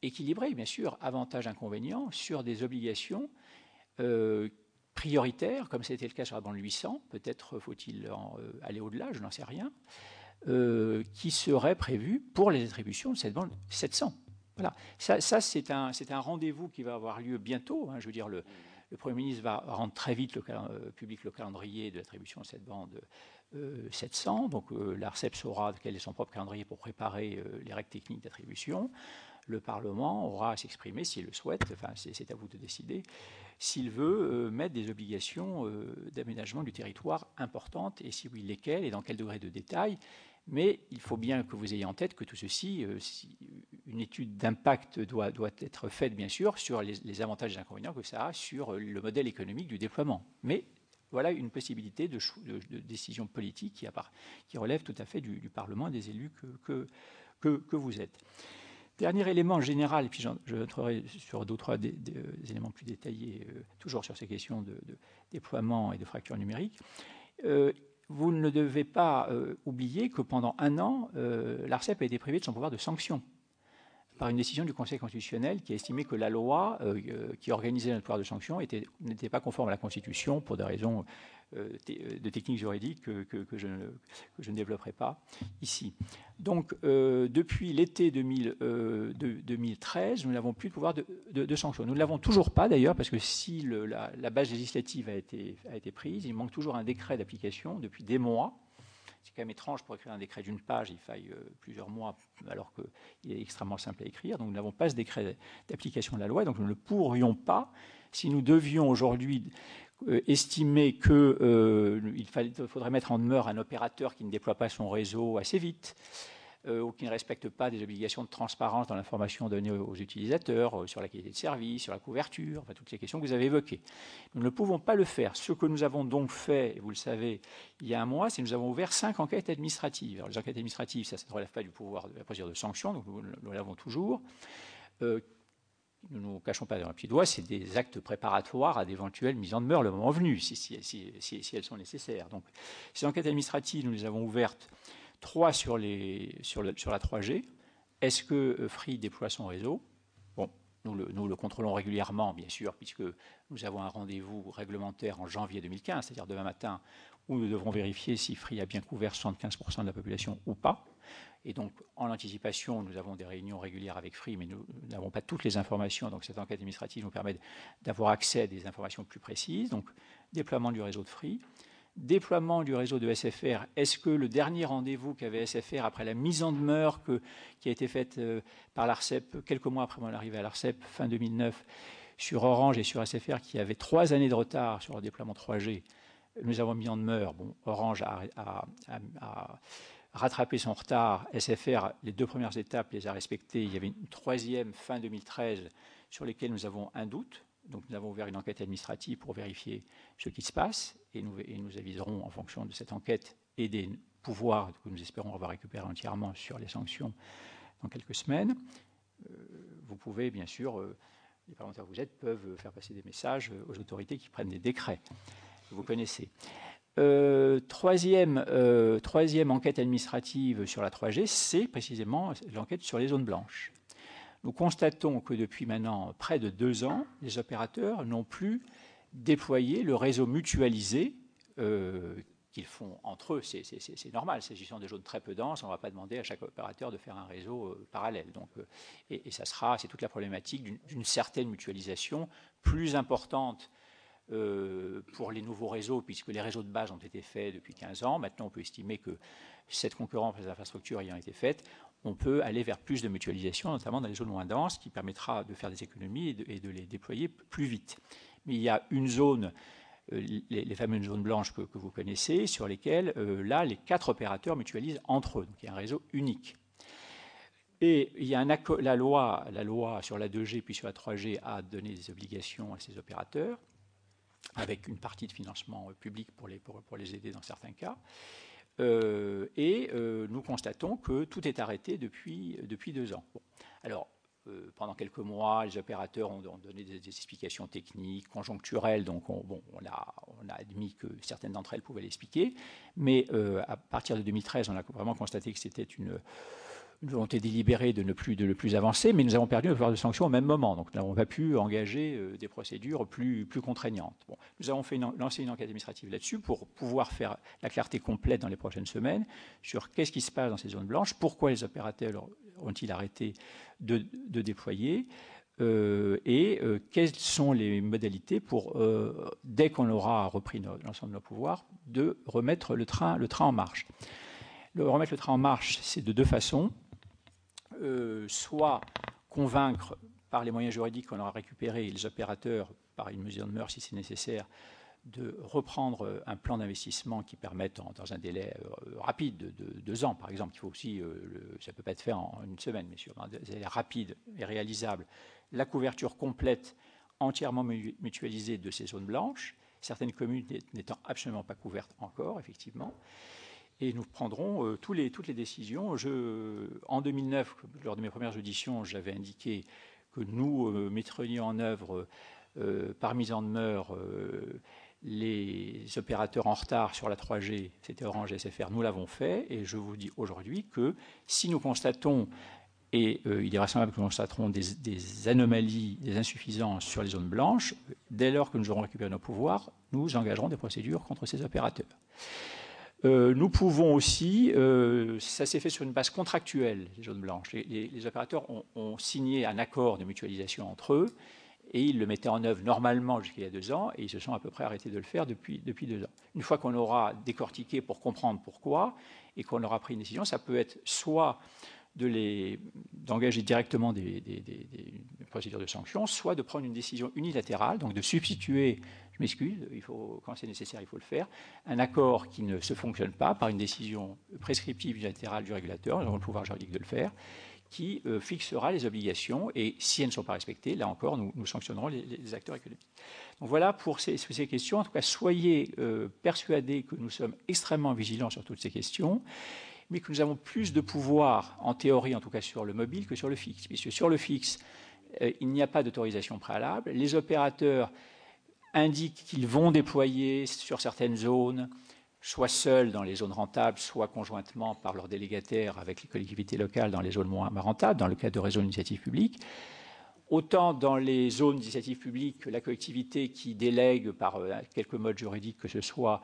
Speaker 8: équilibrée, bien sûr, avantages, inconvénients, sur des obligations prioritaires, comme c'était le cas sur la bande 800, peut-être faut-il aller au-delà, je n'en sais rien, qui seraient prévues pour les attributions de cette bande 700. Voilà. Ça c'est un rendez-vous qui va avoir lieu bientôt. Hein. Je veux dire, le Premier ministre va rendre très vite public le calendrier de l'attribution de cette bande 700. Donc l'ARCEP saura quel est son propre calendrier pour préparer les règles techniques d'attribution. Le Parlement aura à s'exprimer s'il le souhaite, enfin c'est à vous de décider, s'il veut mettre des obligations d'aménagement du territoire importantes, et si oui, lesquelles et dans quel degré de détail. Mais il faut bien que vous ayez en tête que tout ceci, une étude d'impact doit être faite, bien sûr, sur les avantages et les inconvénients que ça a sur le modèle économique du déploiement. Mais voilà une possibilité de décision politique qui relève tout à fait du Parlement et des élus que vous êtes. Dernier élément général, puis je entrerai sur deux ou trois des éléments plus détaillés, toujours sur ces questions de déploiement et de fracture numérique. Vous ne devez pas oublier que pendant un an, l'ARCEP a été privée de son pouvoir de sanction par une décision du Conseil constitutionnel qui a estimé que la loi qui organisait notre pouvoir de sanction n'était pas conforme à la Constitution pour des raisons de technique juridique que je ne développerai pas ici. Donc, depuis l'été 2013, nous n'avons plus de pouvoir de sanction. Nous ne l'avons toujours pas, d'ailleurs, parce que si la base législative a été prise, il manque toujours un décret d'application depuis des mois. C'est quand même étrange pour écrire un décret d'une page, il faille plusieurs mois, alors qu'il est extrêmement simple à écrire. Donc nous n'avons pas ce décret d'application de la loi, donc nous ne pourrions pas, si nous devions aujourd'hui estimer qu'il faudrait mettre en demeure un opérateur qui ne déploie pas son réseau assez vite, ou qui ne respecte pas des obligations de transparence dans l'information donnée aux utilisateurs, sur la qualité de service, sur la couverture, enfin, toutes les questions que vous avez évoquées. Nous ne pouvons pas le faire. Ce que nous avons donc fait, et vous le savez, il y a un mois, c'est que nous avons ouvert 5 enquêtes administratives. Alors, les enquêtes administratives, ça ne relève pas du pouvoir de la procédure de sanction, donc nous l'avons toujours. Nous ne nous cachons pas dans un petit doigt, c'est des actes préparatoires à d'éventuelles mises en demeure le moment venu, si elles sont nécessaires. Donc, ces enquêtes administratives, nous les avons ouvertes 3 sur la 3G. Est-ce que Free déploie son réseau? Bon, nous le contrôlons régulièrement, bien sûr, puisque nous avons un rendez-vous réglementaire en janvier 2015, c'est-à-dire demain matin, où nous devrons vérifier si Free a bien couvert 75% de la population ou pas. Et donc, en anticipation, nous avons des réunions régulières avec Free, mais nous n'avons pas toutes les informations. Donc, cette enquête administrative nous permet d'avoir accès à des informations plus précises. Donc, déploiement du réseau de Free. Déploiement du réseau de SFR, est-ce que le dernier rendez-vous qu'avait SFR après la mise en demeure qui a été faite par l'ARCEP, quelques mois après mon arrivée à l'ARCEP, fin 2009, sur Orange et sur SFR, qui avait 3 années de retard sur le déploiement 3G, nous avons mis en demeure, bon, Orange a rattrapé son retard, SFR, les 2 premières étapes les a respectées, il y avait une 3e fin 2013 sur lesquelles nous avons un doute. Donc nous avons ouvert une enquête administrative pour vérifier ce qui se passe et nous aviserons en fonction de cette enquête et des pouvoirs que nous espérons avoir récupérés entièrement sur les sanctions dans quelques semaines. Vous pouvez, bien sûr, les parlementaires que vous êtes peuvent faire passer des messages aux autorités qui prennent des décrets. Vous connaissez. Troisième enquête administrative sur la 3G, c'est précisément l'enquête sur les zones blanches. Nous constatons que depuis maintenant près de 2 ans, les opérateurs n'ont plus déployé le réseau mutualisé qu'ils font entre eux. C'est normal, s'agissant de zones très peu denses, on ne va pas demander à chaque opérateur de faire un réseau parallèle. Donc, et ça sera, c'est toute la problématique d'une certaine mutualisation plus importante pour les nouveaux réseaux, puisque les réseaux de base ont été faits depuis 15 ans. Maintenant, on peut estimer que cette concurrence des infrastructures ayant été faite, on peut aller vers plus de mutualisation, notamment dans les zones moins denses, qui permettra de faire des économies et de les déployer plus vite. Mais il y a une zone, les fameuses zones blanches que vous connaissez, sur lesquelles, là, les 4 opérateurs mutualisent entre eux. Donc, il y a un réseau unique. Et il y a la loi sur la 2G puis sur la 3G a donné des obligations à ces opérateurs, avec une partie de financement public pour les aider dans certains cas. Nous constatons que tout est arrêté depuis 2 ans. Bon. Alors, pendant quelques mois, les opérateurs ont donné des explications techniques, conjoncturelles, donc on a admis que certaines d'entre elles pouvaient l'expliquer, mais à partir de 2013, on a vraiment constaté que c'était une volonté délibérée de ne plus avancer, mais nous avons perdu le pouvoir de sanction au même moment, donc nous n'avons pas pu engager des procédures plus contraignantes. Bon, nous avons lancé une enquête administrative là-dessus pour pouvoir faire la clarté complète dans les prochaines semaines sur qu'est-ce qui se passe dans ces zones blanches, pourquoi les opérateurs ont-ils arrêté de déployer, quelles sont les modalités pour, dès qu'on aura repris l'ensemble de nos pouvoirs, de remettre le train en marche. Remettre le train en marche, c'est de 2 façons. Soit convaincre par les moyens juridiques qu'on aura récupérés les opérateurs, par une mesure de mœurs si c'est nécessaire, de reprendre un plan d'investissement qui permette, dans un délai rapide de 2 ans, par exemple, il faut aussi, ça ne peut pas être fait en une semaine, mais sur un délai rapide et réalisable, la couverture complète, entièrement mutualisée de ces zones blanches. certaines communes n'étant absolument pas couvertes encore, effectivement. Et nous prendrons toutes les décisions. En 2009, lors de mes premières auditions, j'avais indiqué que nous mettrions en œuvre, par mise en demeure, les opérateurs en retard sur la 3G, c'était Orange et SFR, nous l'avons fait. Et je vous dis aujourd'hui que si nous constatons, et il est vraisemblable que nous constaterons des anomalies, des insuffisances sur les zones blanches, dès lors que nous aurons récupéré nos pouvoirs, nous engagerons des procédures contre ces opérateurs. Nous pouvons aussi, ça s'est fait sur une base contractuelle, les zones blanches. Les opérateurs ont signé un accord de mutualisation entre eux et ils le mettaient en œuvre normalement jusqu'il y a 2 ans et ils se sont à peu près arrêtés de le faire depuis 2 ans. Une fois qu'on aura décortiqué pour comprendre pourquoi et qu'on aura pris une décision, ça peut être soit d'engager directement des procédures de sanctions, soit de prendre une décision unilatérale, donc de substituer, je m'excuse, quand c'est nécessaire, il faut le faire, un accord qui ne se fonctionne pas par une décision prescriptive unilatérale du régulateur, nous avons le pouvoir juridique de le faire, qui fixera les obligations, et si elles ne sont pas respectées, là encore, nous sanctionnerons les acteurs économiques. Donc voilà pour ces questions. En tout cas, soyez persuadés que nous sommes extrêmement vigilants sur toutes ces questions, mais que nous avons plus de pouvoir, en théorie en tout cas, sur le mobile que sur le fixe. Puisque sur le fixe, il n'y a pas d'autorisation préalable. Les opérateurs indiquent qu'ils vont déployer sur certaines zones, soit seuls dans les zones rentables, soit conjointement par leurs délégataires avec les collectivités locales dans les zones moins rentables, dans le cadre de réseaux d'initiative publique. Autant dans les zones d'initiative publique, la collectivité qui délègue par quelque mode juridique que ce soit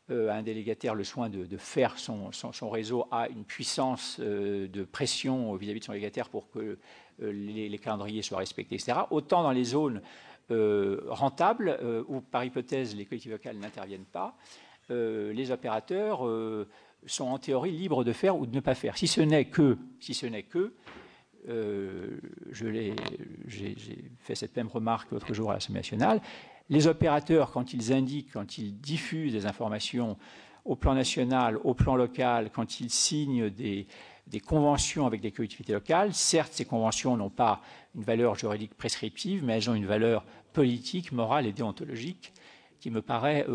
Speaker 8: un délégataire le soin de faire son réseau a une puissance de pression vis-à-vis de son délégataire pour que les calendriers soient respectés, etc. Autant dans les zones rentables, où par hypothèse les collectivités locales n'interviennent pas, les opérateurs sont en théorie libres de faire ou de ne pas faire. Si ce n'est que j'ai fait cette même remarque l'autre jour à l'Assemblée nationale, les opérateurs, quand ils diffusent des informations au plan national, au plan local, quand ils signent des conventions avec des collectivités locales, certes, ces conventions n'ont pas une valeur juridique prescriptive, mais elles ont une valeur politique, morale et déontologique qui me paraît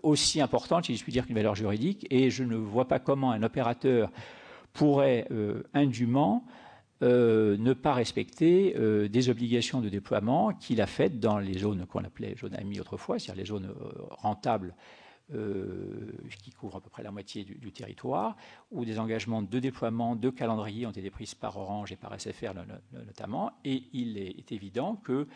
Speaker 8: aussi importante, si je puis dire, qu'une valeur juridique. Et je ne vois pas comment un opérateur pourrait indûment ne pas respecter des obligations de déploiement qu'il a faites dans les zones qu'on appelait zones AMI autrefois, c'est-à-dire les zones rentables qui couvrent à peu près la moitié du territoire, où des engagements de déploiement, de calendrier ont été pris par Orange et par SFR notamment. Et il est évident que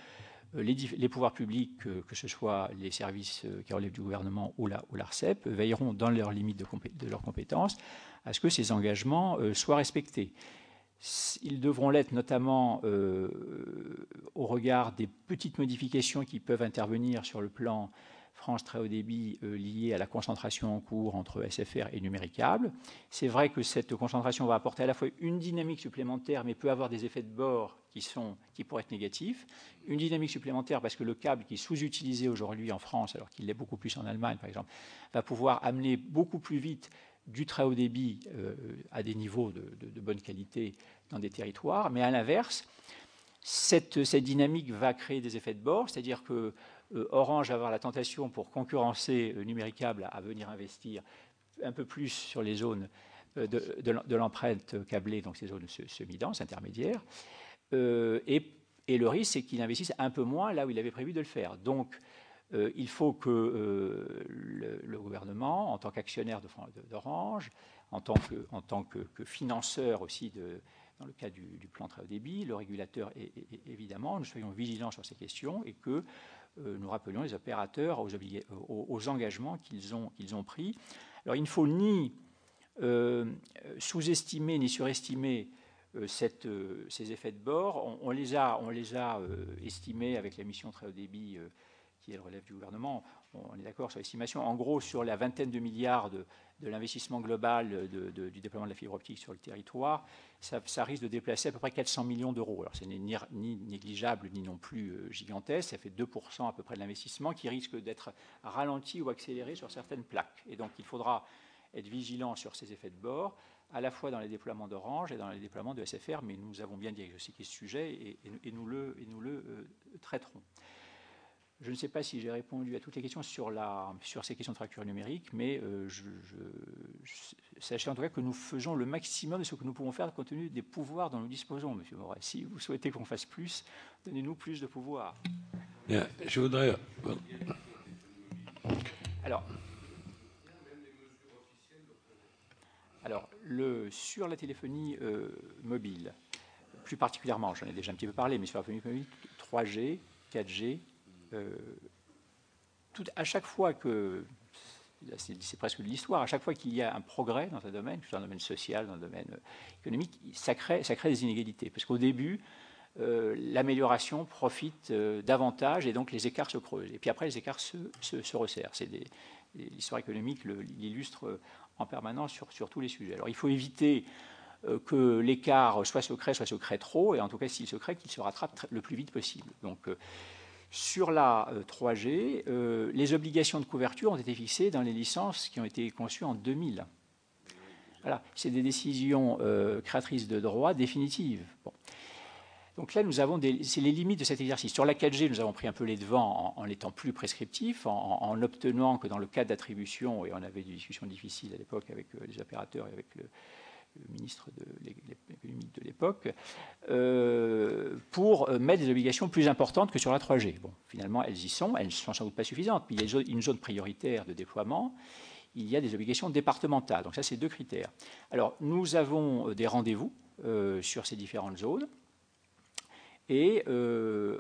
Speaker 8: les pouvoirs publics, que ce soit les services qui relèvent du gouvernement ou l'ARCEP, veilleront dans leurs limites de leurs compétences à ce que ces engagements soient respectés. Ils devront l'être notamment au regard des petites modifications qui peuvent intervenir sur le plan France très haut débit liées à la concentration en cours entre SFR et Numéricable. C'est vrai que cette concentration va apporter à la fois une dynamique supplémentaire, mais peut avoir des effets de bord qui pourraient être négatifs. Une dynamique supplémentaire parce que le câble qui est sous-utilisé aujourd'hui en France, alors qu'il l'est beaucoup plus en Allemagne par exemple, va pouvoir amener beaucoup plus vite du très haut débit à des niveaux de bonne qualité dans des territoires. Mais à l'inverse, cette dynamique va créer des effets de bord, c'est-à-dire que Orange va avoir la tentation pour concurrencer Numéricable à venir investir un peu plus sur les zones de l'empreinte câblée, donc ces zones semi-denses, intermédiaires. Et le risque, c'est qu'il investisse un peu moins là où il avait prévu de le faire. Donc, il faut que le gouvernement, en tant qu'actionnaire d'Orange, en tant que financeur aussi dans le cas du plan très haut débit, le régulateur, évidemment, nous soyons vigilants sur ces questions et que nous rappelions les opérateurs aux engagements qu'ils ont pris. Alors, il ne faut ni sous-estimer ni surestimer ces effets de bord. On les a estimés avec la mission très haut débit qui relève du gouvernement. On est d'accord sur l'estimation. En gros, sur la vingtaine de milliards de l'investissement global du déploiement de la fibre optique sur le territoire, ça risque de déplacer à peu près 400 millions d'euros. Alors, ce n'est ni négligeable ni non plus gigantesque. Ça fait 2% à peu près de l'investissement qui risque d'être ralenti ou accéléré sur certaines plaques. Et donc, il faudra être vigilant sur ces effets de bord, à la fois dans les déploiements d'Orange et dans les déploiements de SFR, mais nous avons bien diagnostiqué ce sujet et nous le traiterons. Je ne sais pas si j'ai répondu à toutes les questions sur ces questions de fracture numérique, mais sachez en tout cas que nous faisons le maximum de ce que nous pouvons faire compte tenu des pouvoirs dont nous disposons, M. Moret. Si vous souhaitez qu'on fasse plus, donnez-nous plus de pouvoir.
Speaker 1: Bien, je voudrais...
Speaker 8: Alors sur la téléphonie mobile, plus particulièrement, j'en ai déjà un petit peu parlé, mais sur la téléphonie mobile, 3G, 4G, à chaque fois que, c'est presque de l'histoire, à chaque fois qu'il y a un progrès dans un domaine, que ce soit dans le domaine social, dans le domaine économique, ça crée des inégalités. Parce qu'au début, l'amélioration profite davantage et donc les écarts se creusent. Et puis après, les écarts se resserrent. L'histoire économique l'illustre en permanence sur tous les sujets. Alors il faut éviter que l'écart soit se crée trop, et en tout cas s'il se crée, qu'il se rattrape le plus vite possible. Donc sur la 3G, les obligations de couverture ont été fixées dans les licences qui ont été conçues en 2000. Voilà, c'est des décisions créatrices de droits définitives. Bon. Donc là, c'est les limites de cet exercice. Sur la 4G, nous avons pris un peu les devants en étant plus prescriptifs, en obtenant que dans le cadre d'attribution, et on avait des discussions difficiles à l'époque avec les opérateurs et avec le ministre de l'économie de l'époque, pour mettre des obligations plus importantes que sur la 3G. Bon, finalement, elles y sont, elles ne sont sans doute pas suffisantes, mais il y a une zone prioritaire de déploiement, il y a des obligations départementales. Donc ça, c'est 2 critères. Alors, nous avons des rendez-vous sur ces différentes zones, et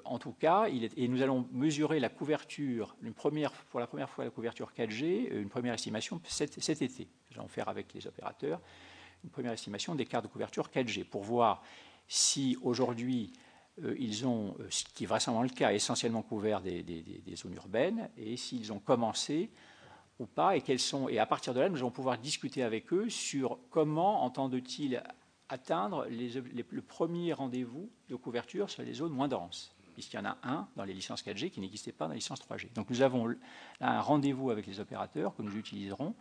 Speaker 8: en tout cas, nous allons mesurer la couverture, pour la première fois la couverture 4G, une première estimation cet été. Nous allons faire avec les opérateurs une première estimation des cartes de couverture 4G pour voir si aujourd'hui ils ont, ce qui est vraisemblablement le cas, essentiellement couvert des zones urbaines, et s'ils ont commencé ou pas, et à partir de là, nous allons pouvoir discuter avec eux sur comment entendent-ils atteindre le premier rendez-vous de couverture sur les zones moins denses, puisqu'il y en a un dans les licences 4G qui n'existait pas dans les licences 3G. Donc nous avons là un rendez-vous avec les opérateurs que nous utiliserons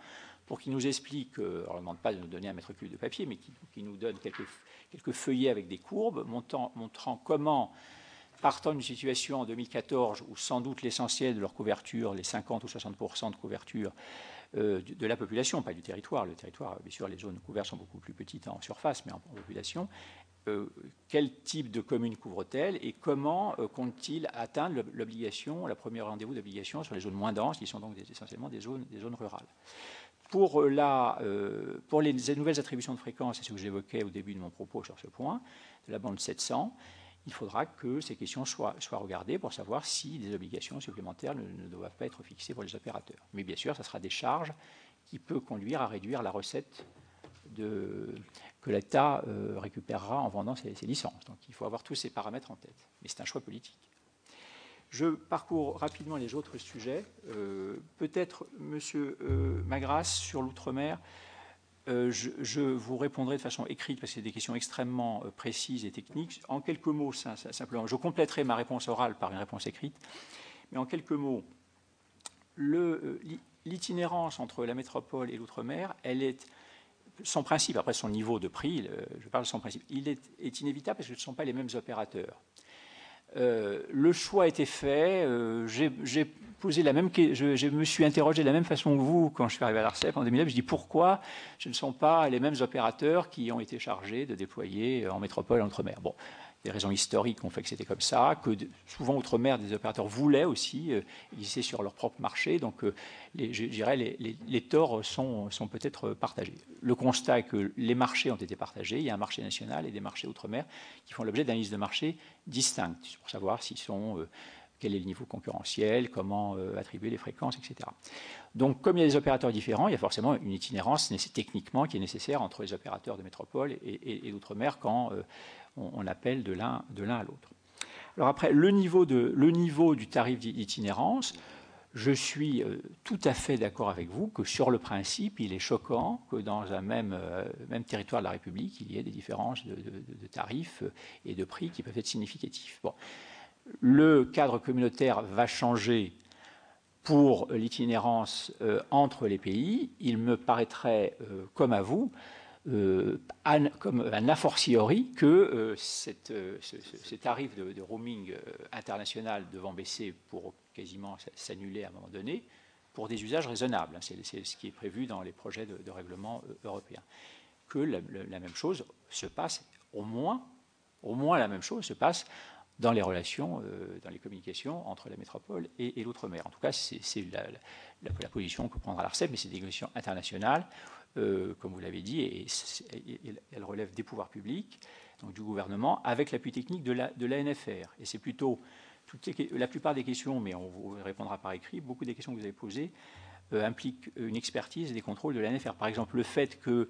Speaker 8: pour qu'ils nous expliquent, alors on ne demande pas de nous donner un mètre cube de papier, mais qu'ils nous donnent quelques feuillets avec des courbes montrant comment, partant d'une situation en 2014 où sans doute l'essentiel de leur couverture, les 50 ou 60% de couverture de la population, pas du territoire. Le territoire, bien sûr, les zones couvertes sont beaucoup plus petites en surface, mais en population. Quel type de commune couvre-t-elle et comment compte-t-il atteindre l'obligation, la première rendez-vous d'obligation sur les zones moins denses, qui sont donc essentiellement des zones rurales. Pour les nouvelles attributions de fréquences, c'est ce que j'évoquais au début de mon propos sur ce point, de la bande 700, il faudra que ces questions soient regardées pour savoir si des obligations supplémentaires ne doivent pas être fixées pour les opérateurs. Mais bien sûr, ça sera des charges qui peuvent conduire à réduire la recette que l'État récupérera en vendant ses licences. Donc il faut avoir tous ces paramètres en tête. Mais c'est un choix politique. Je parcours rapidement les autres sujets. Peut-être, Monsieur Magras, sur l'outre-mer, je vous répondrai de façon écrite parce que c'est des questions extrêmement précises et techniques. En quelques mots, simplement, je compléterai ma réponse orale par une réponse écrite. Mais en quelques mots, l'itinérance entre la métropole et l'outre-mer, son principe, après son niveau de prix, je parle de son principe, il est inévitable parce que ce ne sont pas les mêmes opérateurs. Le choix a été fait. Je me suis interrogé de la même façon que vous quand je suis arrivé à l'ARCEP en 2009. Je dis pourquoi ce ne sont pas les mêmes opérateurs qui ont été chargés de déployer en métropole et en outre-mer. Bon, des raisons historiques ont fait que c'était comme ça, que souvent outre-mer des opérateurs voulaient aussi exister sur leur propre marché. Donc, je dirais les torts sont peut-être partagés. Le constat est que les marchés ont été partagés. Il y a un marché national et des marchés outre-mer qui font l'objet d'analyses de marché distinctes pour savoir quel est le niveau concurrentiel, comment attribuer les fréquences, etc. Donc, comme il y a des opérateurs différents, il y a forcément une itinérance techniquement qui est nécessaire entre les opérateurs de métropole et d'outre-mer quand on appelle de l'un à l'autre. Alors après, le niveau du tarif d'itinérance, je suis tout à fait d'accord avec vous que sur le principe, il est choquant que dans un même territoire de la République, il y ait des différences de tarifs et de prix qui peuvent être significatifs. Bon. Le cadre communautaire va changer pour l'itinérance entre les pays. Il me paraîtrait, comme à vous, comme un a fortiori que ces tarifs de roaming international devant baisser pour quasiment s'annuler à un moment donné pour des usages raisonnables. C'est ce qui est prévu dans les projets de règlement européen. Que la même chose se passe, au moins la même chose se passe dans les relations, dans les communications entre la métropole et l'outre-mer. En tout cas, c'est la position que prendra l'ARCEP, mais c'est des négociations internationales, comme vous l'avez dit, et elles relèvent des pouvoirs publics, donc du gouvernement, avec l'appui technique de l'ANFR. Et c'est plutôt la plupart des questions, mais on vous répondra par écrit, beaucoup des questions que vous avez posées impliquent une expertise et des contrôles de l'ANFR. Par exemple, le fait que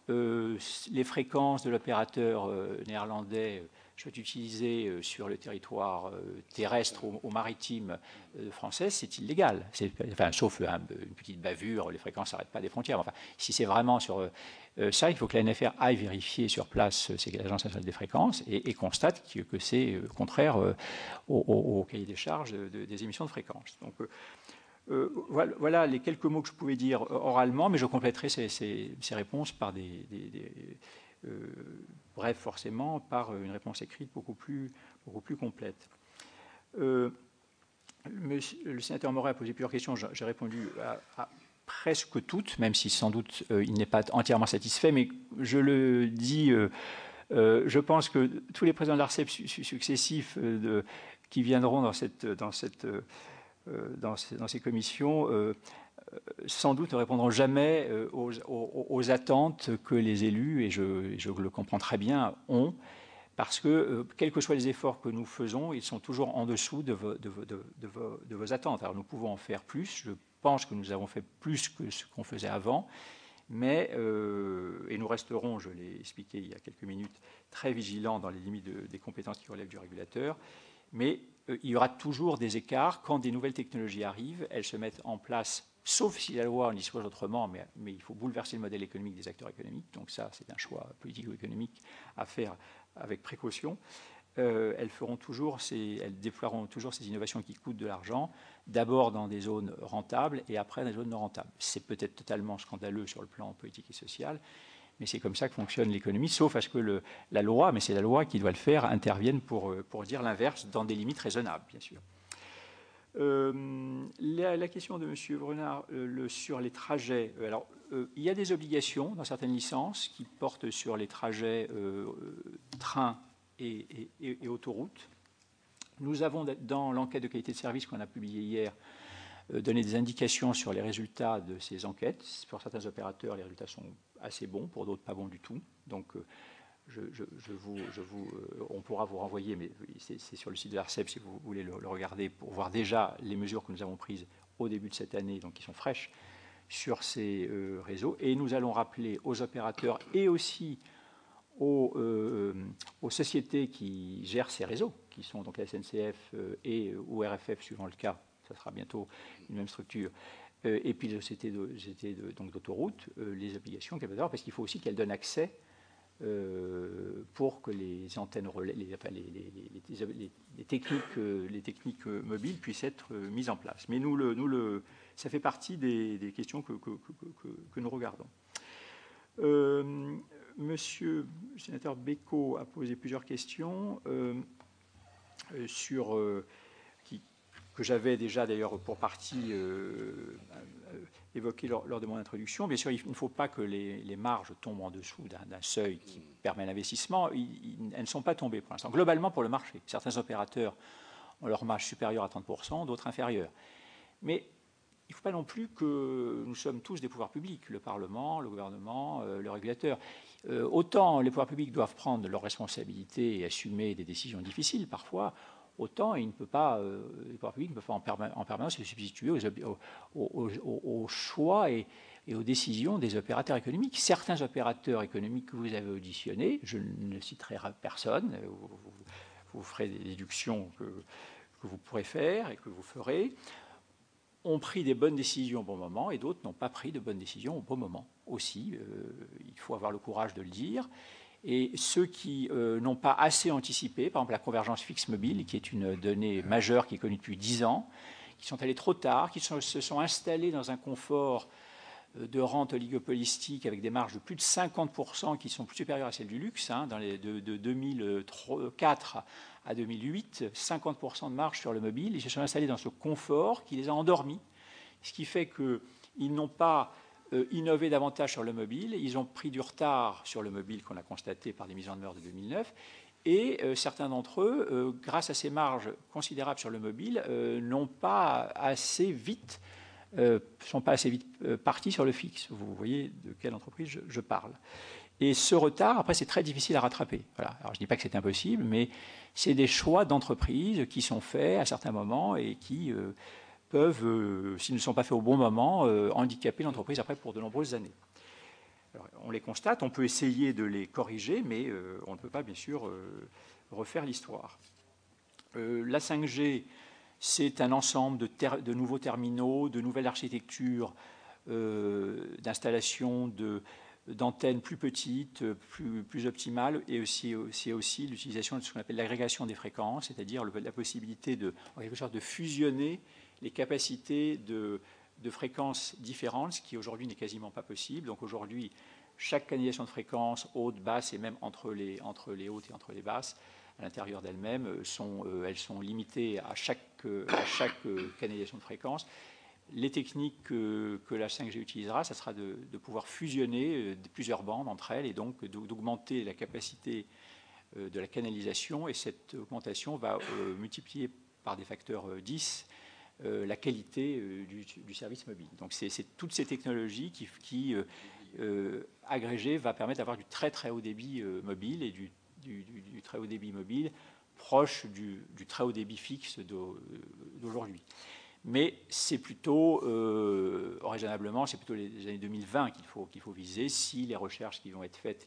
Speaker 8: les fréquences de l'opérateur néerlandais soient utilisées sur le territoire terrestre ou maritime français, c'est illégal. Sauf une petite bavure, les fréquences n'arrêtent pas des frontières. Enfin, si c'est vraiment sur ça, il faut que l'ANFR aille vérifier sur place, c'est l'Agence nationale des fréquences, et constate que c'est contraire au cahier des charges des émissions de fréquences. Donc, voilà les quelques mots que je pouvais dire oralement, mais je compléterai ces réponses par bref forcément, par une réponse écrite beaucoup plus complète. Le sénateur Moret a posé plusieurs questions, j'ai répondu à presque toutes, même si sans doute il n'est pas entièrement satisfait, mais je le dis, je pense que tous les présidents de l'ARCEP successifs qui viendront dans ces commissions, sans doute ne répondront jamais aux attentes que les élus, et je le comprends très bien, ont, parce que, quels que soient les efforts que nous faisons, ils sont toujours en dessous de vos attentes. Alors nous pouvons en faire plus, je pense que nous avons fait plus que ce qu'on faisait avant, mais, et nous resterons, je l'ai expliqué il y a quelques minutes, très vigilants dans les limites des compétences qui relèvent du régulateur, mais il y aura toujours des écarts. Quand des nouvelles technologies arrivent, elles se mettent en place, sauf si la loi en dispose autrement, mais il faut bouleverser le modèle économique des acteurs économiques. Donc ça, c'est un choix politico-économique à faire avec précaution. Elles déploieront toujours ces innovations qui coûtent de l'argent, d'abord dans des zones rentables et après dans des zones non rentables. C'est peut-être totalement scandaleux sur le plan politique et social, mais c'est comme ça que fonctionne l'économie, sauf à ce que la loi, mais c'est la loi qui doit le faire, intervienne pour dire l'inverse, dans des limites raisonnables, bien sûr. La question de M. Brenard sur les trajets. Alors, il y a des obligations dans certaines licences qui portent sur les trajets train et autoroute. Nous avons, dans l'enquête de qualité de service qu'on a publiée hier, donné des indications sur les résultats de ces enquêtes. Pour certains opérateurs, les résultats sont assez bons, pour d'autres pas bons du tout. Donc, on pourra vous renvoyer, mais c'est sur le site de l'ARCEP si vous voulez le regarder, pour voir déjà les mesures que nous avons prises au début de cette année, donc qui sont fraîches sur ces réseaux. Et nous allons rappeler aux opérateurs et aussi aux sociétés qui gèrent ces réseaux, qui sont donc la SNCF ou RFF, suivant le cas, ça sera bientôt une même structure, et puis les sociétés d'autoroute, les obligations qu'elles doivent avoir, parce qu'il faut aussi qu'elles donnent accès pour que les antennes relais, les techniques mobiles puissent être mises en place. Mais ça fait partie des questions que nous regardons. Monsieur le sénateur Bécaud a posé plusieurs questions que j'avais déjà d'ailleurs pour partie évoqué lors de mon introduction. Bien sûr, il ne faut pas que les marges tombent en dessous d'un seuil qui permet l'investissement. Elles ne sont pas tombées pour l'instant. Globalement, pour le marché, certains opérateurs ont leur marge supérieure à 30%, d'autres inférieure. Mais il ne faut pas non plus que nous sommes tous des pouvoirs publics, le Parlement, le gouvernement, le régulateur. Autant les pouvoirs publics doivent prendre leurs responsabilités et assumer des décisions difficiles parfois, autant les pouvoirs publics ne peuvent pas en permanence se substituer aux choix et aux décisions des opérateurs économiques. Certains opérateurs économiques que vous avez auditionnés, je ne citerai personne, vous ferez des déductions que vous pourrez faire et que vous ferez, ont pris des bonnes décisions au bon moment et d'autres n'ont pas pris de bonnes décisions au bon moment aussi. Il faut avoir le courage de le dire. Et ceux qui n'ont pas assez anticipé, par exemple la convergence fixe mobile, qui est une donnée majeure qui est connue depuis 10 ans, qui sont allés trop tard, qui se sont installés dans un confort de rente oligopolistique avec des marges de plus de 50% qui sont plus supérieures à celles du luxe, hein, de 2004 à 2008, 50% de marge sur le mobile. Ils se sont installés dans ce confort qui les a endormis, ce qui fait qu'ils n'ont pas innové davantage sur le mobile, ils ont pris du retard sur le mobile qu'on a constaté par les mises en demeure de 2009, et certains d'entre eux, grâce à ces marges considérables sur le mobile, n'ont pas assez vite sont pas assez vite partis sur le fixe. Vous voyez de quelle entreprise je parle. Et ce retard, après, c'est très difficile à rattraper. Voilà. Alors, je ne dis pas que c'est impossible, mais c'est des choix d'entreprise qui sont faits à certains moments et qui peuvent, s'ils ne sont pas faits au bon moment, handicaper l'entreprise après pour de nombreuses années. Alors, on les constate, on peut essayer de les corriger, mais on ne peut pas, bien sûr, refaire l'histoire. La 5G, c'est un ensemble de nouveaux terminaux, de nouvelles architectures, d'installations d'antennes plus petites, plus optimales, et aussi l'utilisation de ce qu'on appelle l'agrégation des fréquences, c'est-à-dire la possibilité en quelque sorte de fusionner les capacités de fréquences différentes, ce qui aujourd'hui n'est quasiment pas possible. Donc aujourd'hui, chaque canalisation de fréquences, haute, basse, et même entre les hautes et entre les basses, à l'intérieur d'elles-mêmes, elles sont limitées à chaque canalisation de fréquence. Les techniques que la 5G utilisera, ça sera de pouvoir fusionner plusieurs bandes entre elles et donc d'augmenter la capacité de la canalisation. Et cette augmentation va multiplier par des facteurs 10 la qualité du service mobile. Donc c'est toutes ces technologies qui agrégées, va permettre d'avoir du très très haut débit mobile et du très haut débit mobile proche du très haut débit fixe d'aujourd'hui. Mais c'est plutôt, raisonnablement, c'est plutôt les années 2020 qu'il faut viser si les recherches qui vont être faites,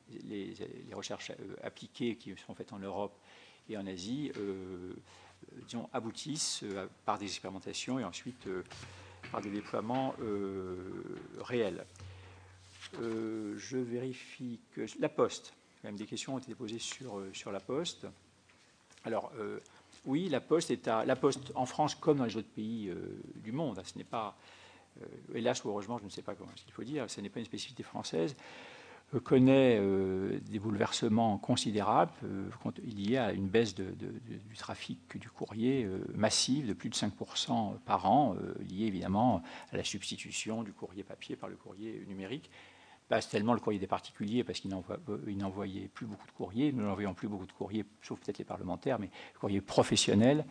Speaker 8: les recherches appliquées qui seront faites en Europe et en Asie, disons, aboutissent par des expérimentations et ensuite par des déploiements réels. Je vérifie que la Poste, quand même des questions ont été posées sur la Poste. Alors, oui, la Poste en France comme dans les autres pays du monde. Ce n'est pas, hélas ou heureusement, je ne sais pas comment il faut dire, ce n'est pas une spécificité française, connaît des bouleversements considérables liés à une baisse du trafic du courrier massive de plus de 5% par an, lié évidemment à la substitution du courrier papier par le courrier numérique. Pas tellement le courrier des particuliers, parce qu'ils n'envoyaient plus beaucoup de courriers. Nous n'envoyons plus beaucoup de courriers, sauf peut-être les parlementaires, mais le courrier professionnel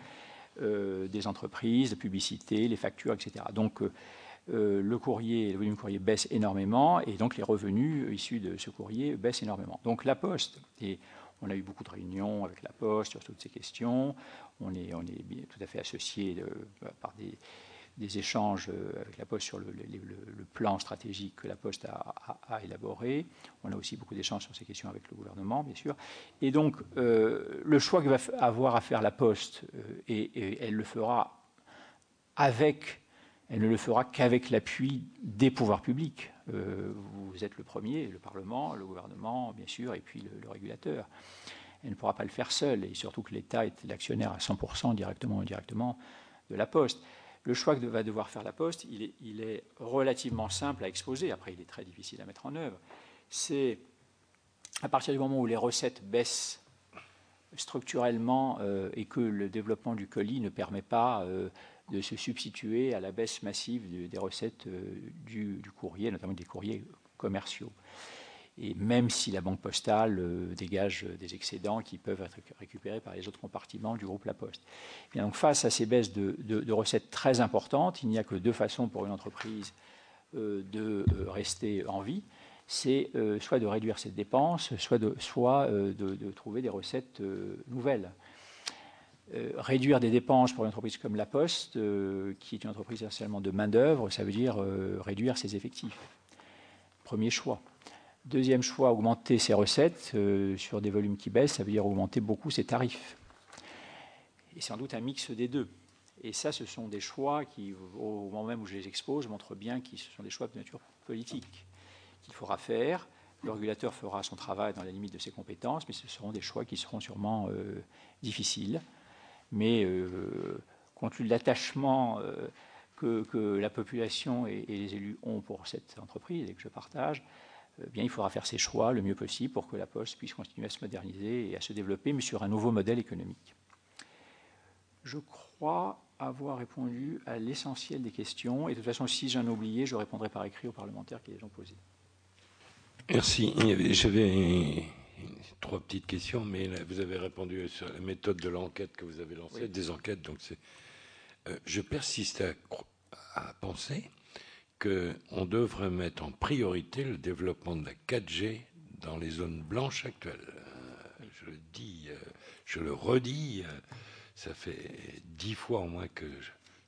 Speaker 8: des entreprises, de publicité, les factures, etc. Donc, le volume courrier baisse énormément, et donc les revenus issus de ce courrier baissent énormément. Donc, la Poste, et on a eu beaucoup de réunions avec la Poste sur toutes ces questions. On est tout à fait associés par des échanges avec la Poste sur le plan stratégique que la Poste a élaboré. On a aussi beaucoup d'échanges sur ces questions avec le gouvernement, bien sûr. Et donc, le choix que va avoir à faire la Poste, et elle le fera elle ne le fera qu'avec l'appui des pouvoirs publics. Vous êtes le premier, le Parlement, le gouvernement, bien sûr, et puis le régulateur. Elle ne pourra pas le faire seule, et surtout que l'État est l'actionnaire à 100%, directement ou indirectement, de la Poste. Le choix que va devoir faire la Poste, il est relativement simple à exposer. Après, il est très difficile à mettre en œuvre. C'est à partir du moment où les recettes baissent structurellement et que le développement du colis ne permet pas de se substituer à la baisse massive des recettes du courrier, notamment des courriers commerciaux. Et même si la Banque postale dégage des excédents qui peuvent être récupérés par les autres compartiments du groupe La Poste. Et donc, face à ces baisses de recettes très importantes, il n'y a que deux façons pour une entreprise de rester en vie. C'est soit de réduire ses dépenses, soit de trouver des recettes nouvelles. Réduire des dépenses pour une entreprise comme La Poste, qui est une entreprise essentiellement de main-d'œuvre, ça veut dire réduire ses effectifs. Premier choix. Deuxième choix, augmenter ses recettes sur des volumes qui baissent, ça veut dire augmenter beaucoup ses tarifs. Et sans doute un mix des deux. Et ça, ce sont des choix qui, au moment même où je les expose, montrent bien que ce sont des choix de nature politique qu'il faudra faire. Le régulateur fera son travail dans la limite de ses compétences, mais ce seront des choix qui seront sûrement difficiles. Mais compte tenu de l'attachement que la population et les élus ont pour cette entreprise et que je partage, bien, il faudra faire ses choix le mieux possible pour que la Poste puisse continuer à se moderniser et à se développer, mais sur un nouveau modèle économique. Je crois avoir répondu à l'essentiel des questions. Et de toute façon, si j'en ai oublié, je répondrai par écrit aux parlementaires qui les ont posées.
Speaker 1: Merci. J'avais 3 petites questions, mais là, vous avez répondu sur la méthode de l'enquête que vous avez lancée, oui. Des enquêtes. Donc je persiste à penser qu'on devrait mettre en priorité le développement de la 4G dans les zones blanches actuelles. Je le dis, je le redis, ça fait 10 fois au moins que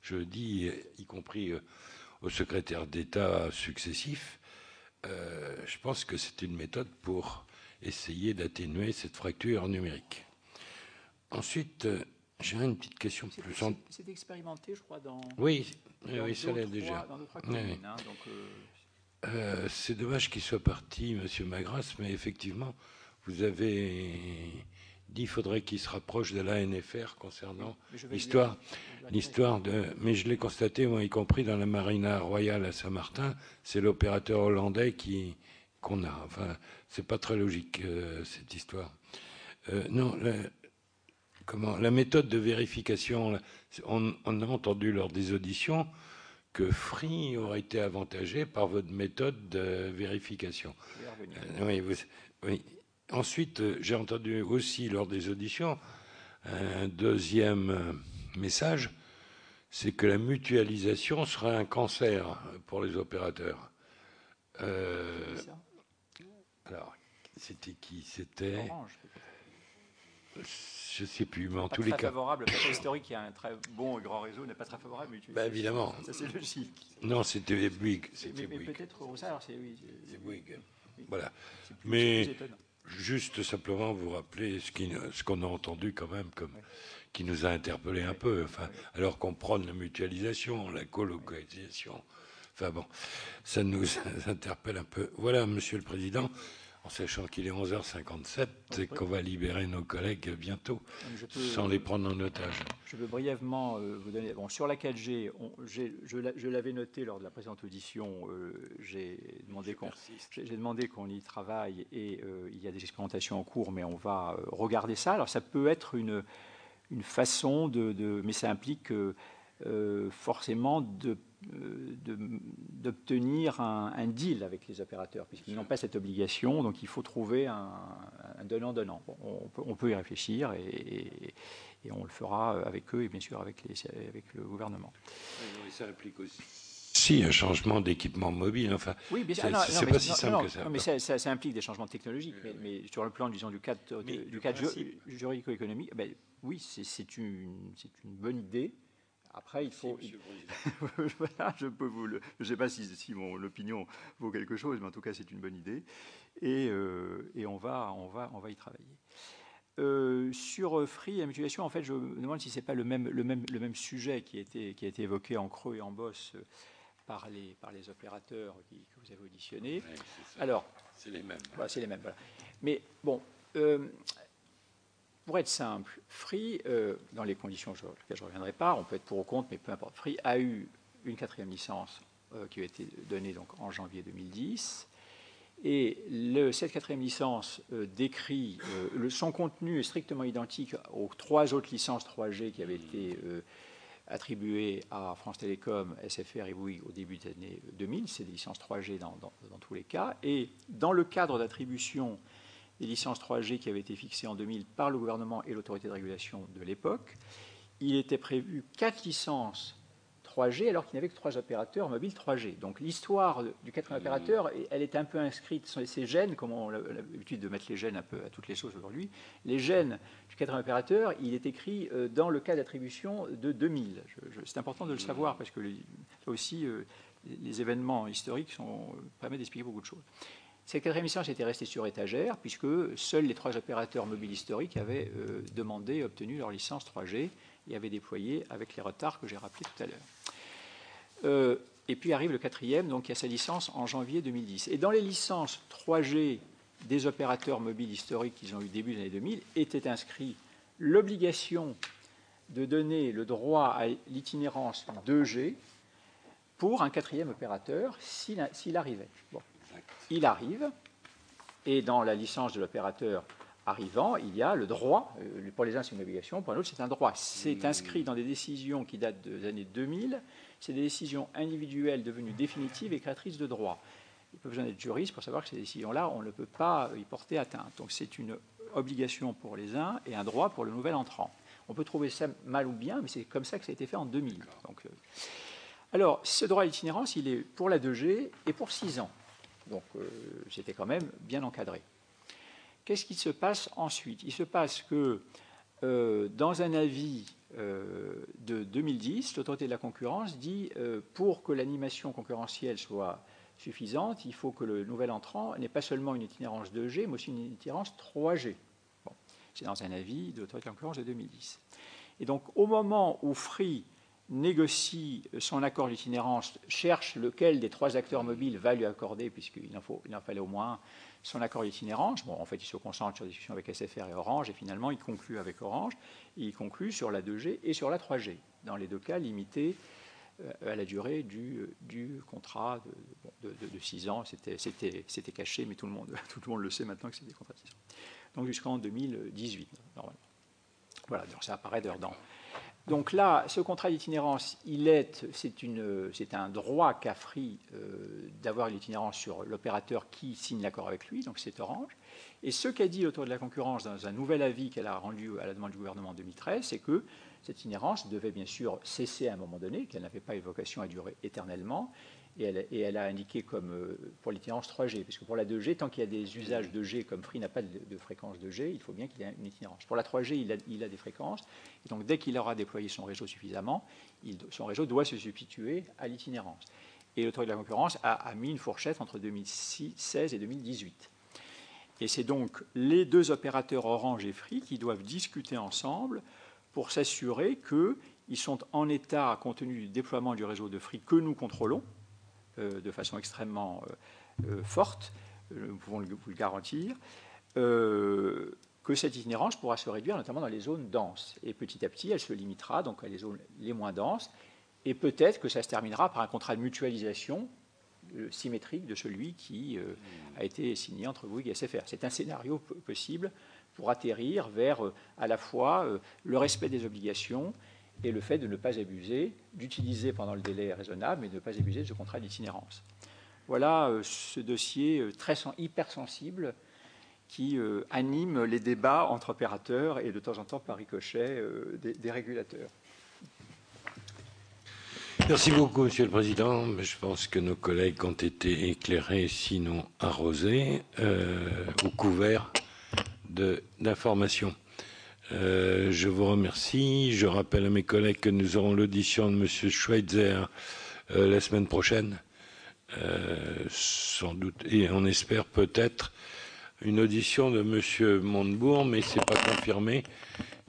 Speaker 1: je le dis, y compris aux secrétaires d'État successifs. Je pense que c'est une méthode pour essayer d'atténuer cette fracture numérique. Ensuite, j'ai une petite question plus...
Speaker 8: C'est expérimenté, je crois, dans...
Speaker 1: Oui, ça l'est déjà.
Speaker 8: Dans d'autres communes, hein, donc,
Speaker 1: c'est dommage qu'il soit parti, M. Magras, mais effectivement, vous avez dit qu'il faudrait qu'il se rapproche de l'ANFR concernant l'histoire de... Mais je l'ai constaté, moi, y compris dans la Marina Royale à Saint-Martin, c'est l'opérateur hollandais qu'on a. Enfin, c'est pas très logique, cette histoire. Non, la méthode de vérification, on a entendu lors des auditions que Free aurait été avantagé par votre méthode de vérification. Oui. Ensuite, j'ai entendu aussi lors des auditions un deuxième message, c'est que la mutualisation serait un cancer pour les opérateurs. Alors, c'était qui? C'était
Speaker 8: Orange,
Speaker 1: je ne sais plus, mais en tous les cas...
Speaker 8: favorable. Le passé historique, qui a un très bon et grand réseau, n'est pas très favorable. Mais
Speaker 1: ben, évidemment.
Speaker 8: Ça, c'est logique.
Speaker 1: Non, c'était Bouygues.
Speaker 8: Mais peut-être ça, alors c'est... Oui,
Speaker 1: c'est Bouygues. Oui. Voilà. Mais juste simplement vous rappeler ce qu'on a entendu quand même, qui nous a interpellé un peu. Enfin, alors qu'on prône la mutualisation, la colocalisation. Enfin bon, ça nous interpelle un peu. Voilà, Monsieur le Président. En sachant qu'il est 11h57 et qu'on va libérer nos collègues bientôt, sans les prendre en otage.
Speaker 8: Je veux brièvement vous donner... Bon, sur la 4G, je l'avais noté lors de la précédente audition, j'ai demandé qu'on y travaille et il y a des expérimentations en cours, mais on va regarder ça. Alors ça peut être une façon mais ça implique forcément d'obtenir un deal avec les opérateurs, puisqu'ils n'ont pas cette obligation, donc il faut trouver un donnant-donnant. Bon, on peut y réfléchir et on le fera avec eux et bien sûr avec le gouvernement.
Speaker 1: Oui, ça implique aussi un changement d'équipement mobile. Enfin,
Speaker 8: oui, bien sûr.
Speaker 1: C'est pas si simple que ça.
Speaker 8: Non, mais ça implique des changements technologiques, mais sur le plan, disons, du cadre juridico-économique, ben, oui, c'est une bonne idée. Après, il faut... voilà, je ne sais pas si mon opinion vaut quelque chose, mais en tout cas, c'est une bonne idée. Et on va y travailler. Sur Free et la mutualisation, en fait, je me demande si ce n'est pas le même sujet qui a été évoqué en creux et en bosse par les opérateurs que vous avez auditionnés.
Speaker 1: Oui,
Speaker 8: alors,
Speaker 1: c'est les mêmes.
Speaker 8: Voilà, c'est les mêmes. Voilà. Mais bon... pour être simple, Free, dans les conditions sur lesquelles je ne reviendrai pas, on peut être pour ou contre, mais peu importe. Free a eu une 4e licence qui a été donnée donc, en janvier 2010. Et cette 4e licence décrit, son contenu est strictement identique aux 3 autres licences 3G qui avaient été attribuées à France Télécom, SFR et Bouygues au début des années 2000. C'est des licences 3G dans tous les cas. Et dans le cadre d'attribution des licences 3G qui avaient été fixées en 2000 par le gouvernement et l'autorité de régulation de l'époque, il était prévu 4 licences 3G alors qu'il n'y avait que 3 opérateurs mobiles 3G. Donc l'histoire du 4e opérateur, elle est un peu inscrite sur ces gènes, comme on a l'habitude de mettre les gènes un peu à toutes les sauces aujourd'hui. Les gènes du 4e opérateur, il est écrit dans le cas d'attribution de 2000. C'est important de le savoir parce que là aussi, les événements historiques permettent d'expliquer beaucoup de choses. Cette 4e licence était restée sur étagère puisque seuls les 3 opérateurs mobiles historiques avaient demandé et obtenu leur licence 3G et avaient déployé avec les retards que j'ai rappelés tout à l'heure. Et puis arrive le 4e, donc il y a sa licence en janvier 2010. Et dans les licences 3G des opérateurs mobiles historiques qu'ils ont eu début des années 2000, était inscrit l'obligation de donner le droit à l'itinérance 2G pour un quatrième opérateur s'il arrivait. Bon. Il arrive, et dans la licence de l'opérateur arrivant, il y a le droit. Pour les uns, c'est une obligation, pour l'autre, c'est un droit. C'est inscrit dans des décisions qui datent des années 2000. C'est des décisions individuelles devenues définitives et créatrices de droits. Il n'y a pas besoin d'être juriste pour savoir que ces décisions-là, on ne peut pas y porter atteinte. Donc c'est une obligation pour les uns et un droit pour le nouvel entrant. On peut trouver ça mal ou bien, mais c'est comme ça que ça a été fait en 2000. Donc, alors, ce droit à l'itinérance, il est pour la 2G et pour 6 ans. Donc, c'était quand même bien encadré. Qu'est-ce qui se passe ensuite? Il se passe que, dans un avis de 2010, l'autorité de la concurrence dit pour que l'animation concurrentielle soit suffisante, il faut que le nouvel entrant n'ait pas seulement une itinérance 2G, mais aussi une itinérance 3G. Bon, c'est dans un avis de l'autorité de la concurrence de 2010. Et donc, au moment où Free négocie son accord d'itinérance, cherche lequel des 3 acteurs mobiles va lui accorder, puisqu'il en fallait au moins un, son accord d'itinérance. Bon, en fait, il se concentre sur des discussions avec SFR et Orange, et finalement, il conclut avec Orange, et il conclut sur la 2G et sur la 3G, dans les 2 cas limités à la durée du contrat de 6 ans. C'était caché, mais tout le monde le sait maintenant que c'est des contrats de 6 ans. Donc jusqu'en 2018, normalement. Voilà, donc ça apparaît dedans. Donc là, ce contrat d'itinérance, c'est un droit qu'a Free d'avoir l'itinérance sur l'opérateur qui signe l'accord avec lui, donc c'est Orange. Et ce qu'a dit l'autorité de la concurrence dans un nouvel avis qu'elle a rendu à la demande du gouvernement en 2013, c'est que cette itinérance devait bien sûr cesser à un moment donné, qu'elle n'avait pas eu vocation à durer éternellement, et elle a indiqué comme pour l'itinérance 3G, puisque pour la 2G, tant qu'il y a des usages 2G, comme Free n'a pas de fréquence 2G, il faut bien qu'il ait une itinérance. Pour la 3G, il a des fréquences, et donc dès qu'il aura déployé son réseau suffisamment, son réseau doit se substituer à l'itinérance. Et l'autorité de la concurrence a mis une fourchette entre 2016 et 2018. Et c'est donc les 2 opérateurs Orange et Free qui doivent discuter ensemble pour s'assurer qu'ils sont en état, compte tenu du déploiement du réseau de Free que nous contrôlons, de façon extrêmement forte, nous pouvons vous le garantir, que cette itinérance pourra se réduire, notamment dans les zones denses. Et petit à petit, elle se limitera donc à les zones les moins denses, et peut-être que ça se terminera par un contrat de mutualisation symétrique de celui qui a été signé entre Bouygues et SFR. C'est un scénario possible pour atterrir vers à la fois le respect des obligations et le fait de ne pas abuser, d'utiliser pendant le délai raisonnable, mais de ne pas abuser de ce contrat d'itinérance. Voilà ce dossier hyper sensible qui anime les débats entre opérateurs et de temps en temps par ricochet des régulateurs.
Speaker 1: Merci beaucoup, Monsieur le Président. Je pense que nos collègues ont été éclairés, sinon arrosés, ou couverts d'informations. Je vous remercie. Je rappelle à mes collègues que nous aurons l'audition de M. Schweitzer la semaine prochaine, sans doute, et on espère peut-être une audition de M. Montebourg, mais ce n'est pas confirmé,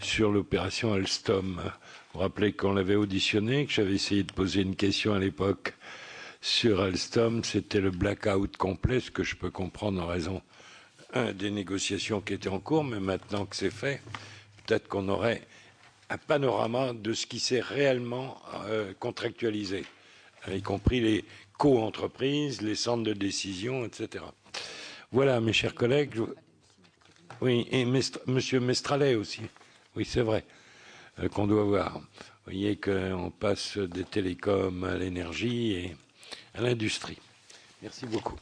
Speaker 1: sur l'opération Alstom. Vous vous rappelez qu'on l'avait auditionné, que j'avais essayé de poser une question à l'époque sur Alstom. C'était le blackout complet, ce que je peux comprendre en raison des négociations qui étaient en cours, mais maintenant que c'est fait, peut-être qu'on aurait un panorama de ce qui s'est réellement contractualisé, y compris les co-entreprises, les centres de décision, etc. Voilà, mes chers collègues. Oui, et Monsieur Mestralet aussi. Oui, c'est vrai qu'on doit voir. Vous voyez qu'on passe des télécoms à l'énergie et à l'industrie. Merci beaucoup.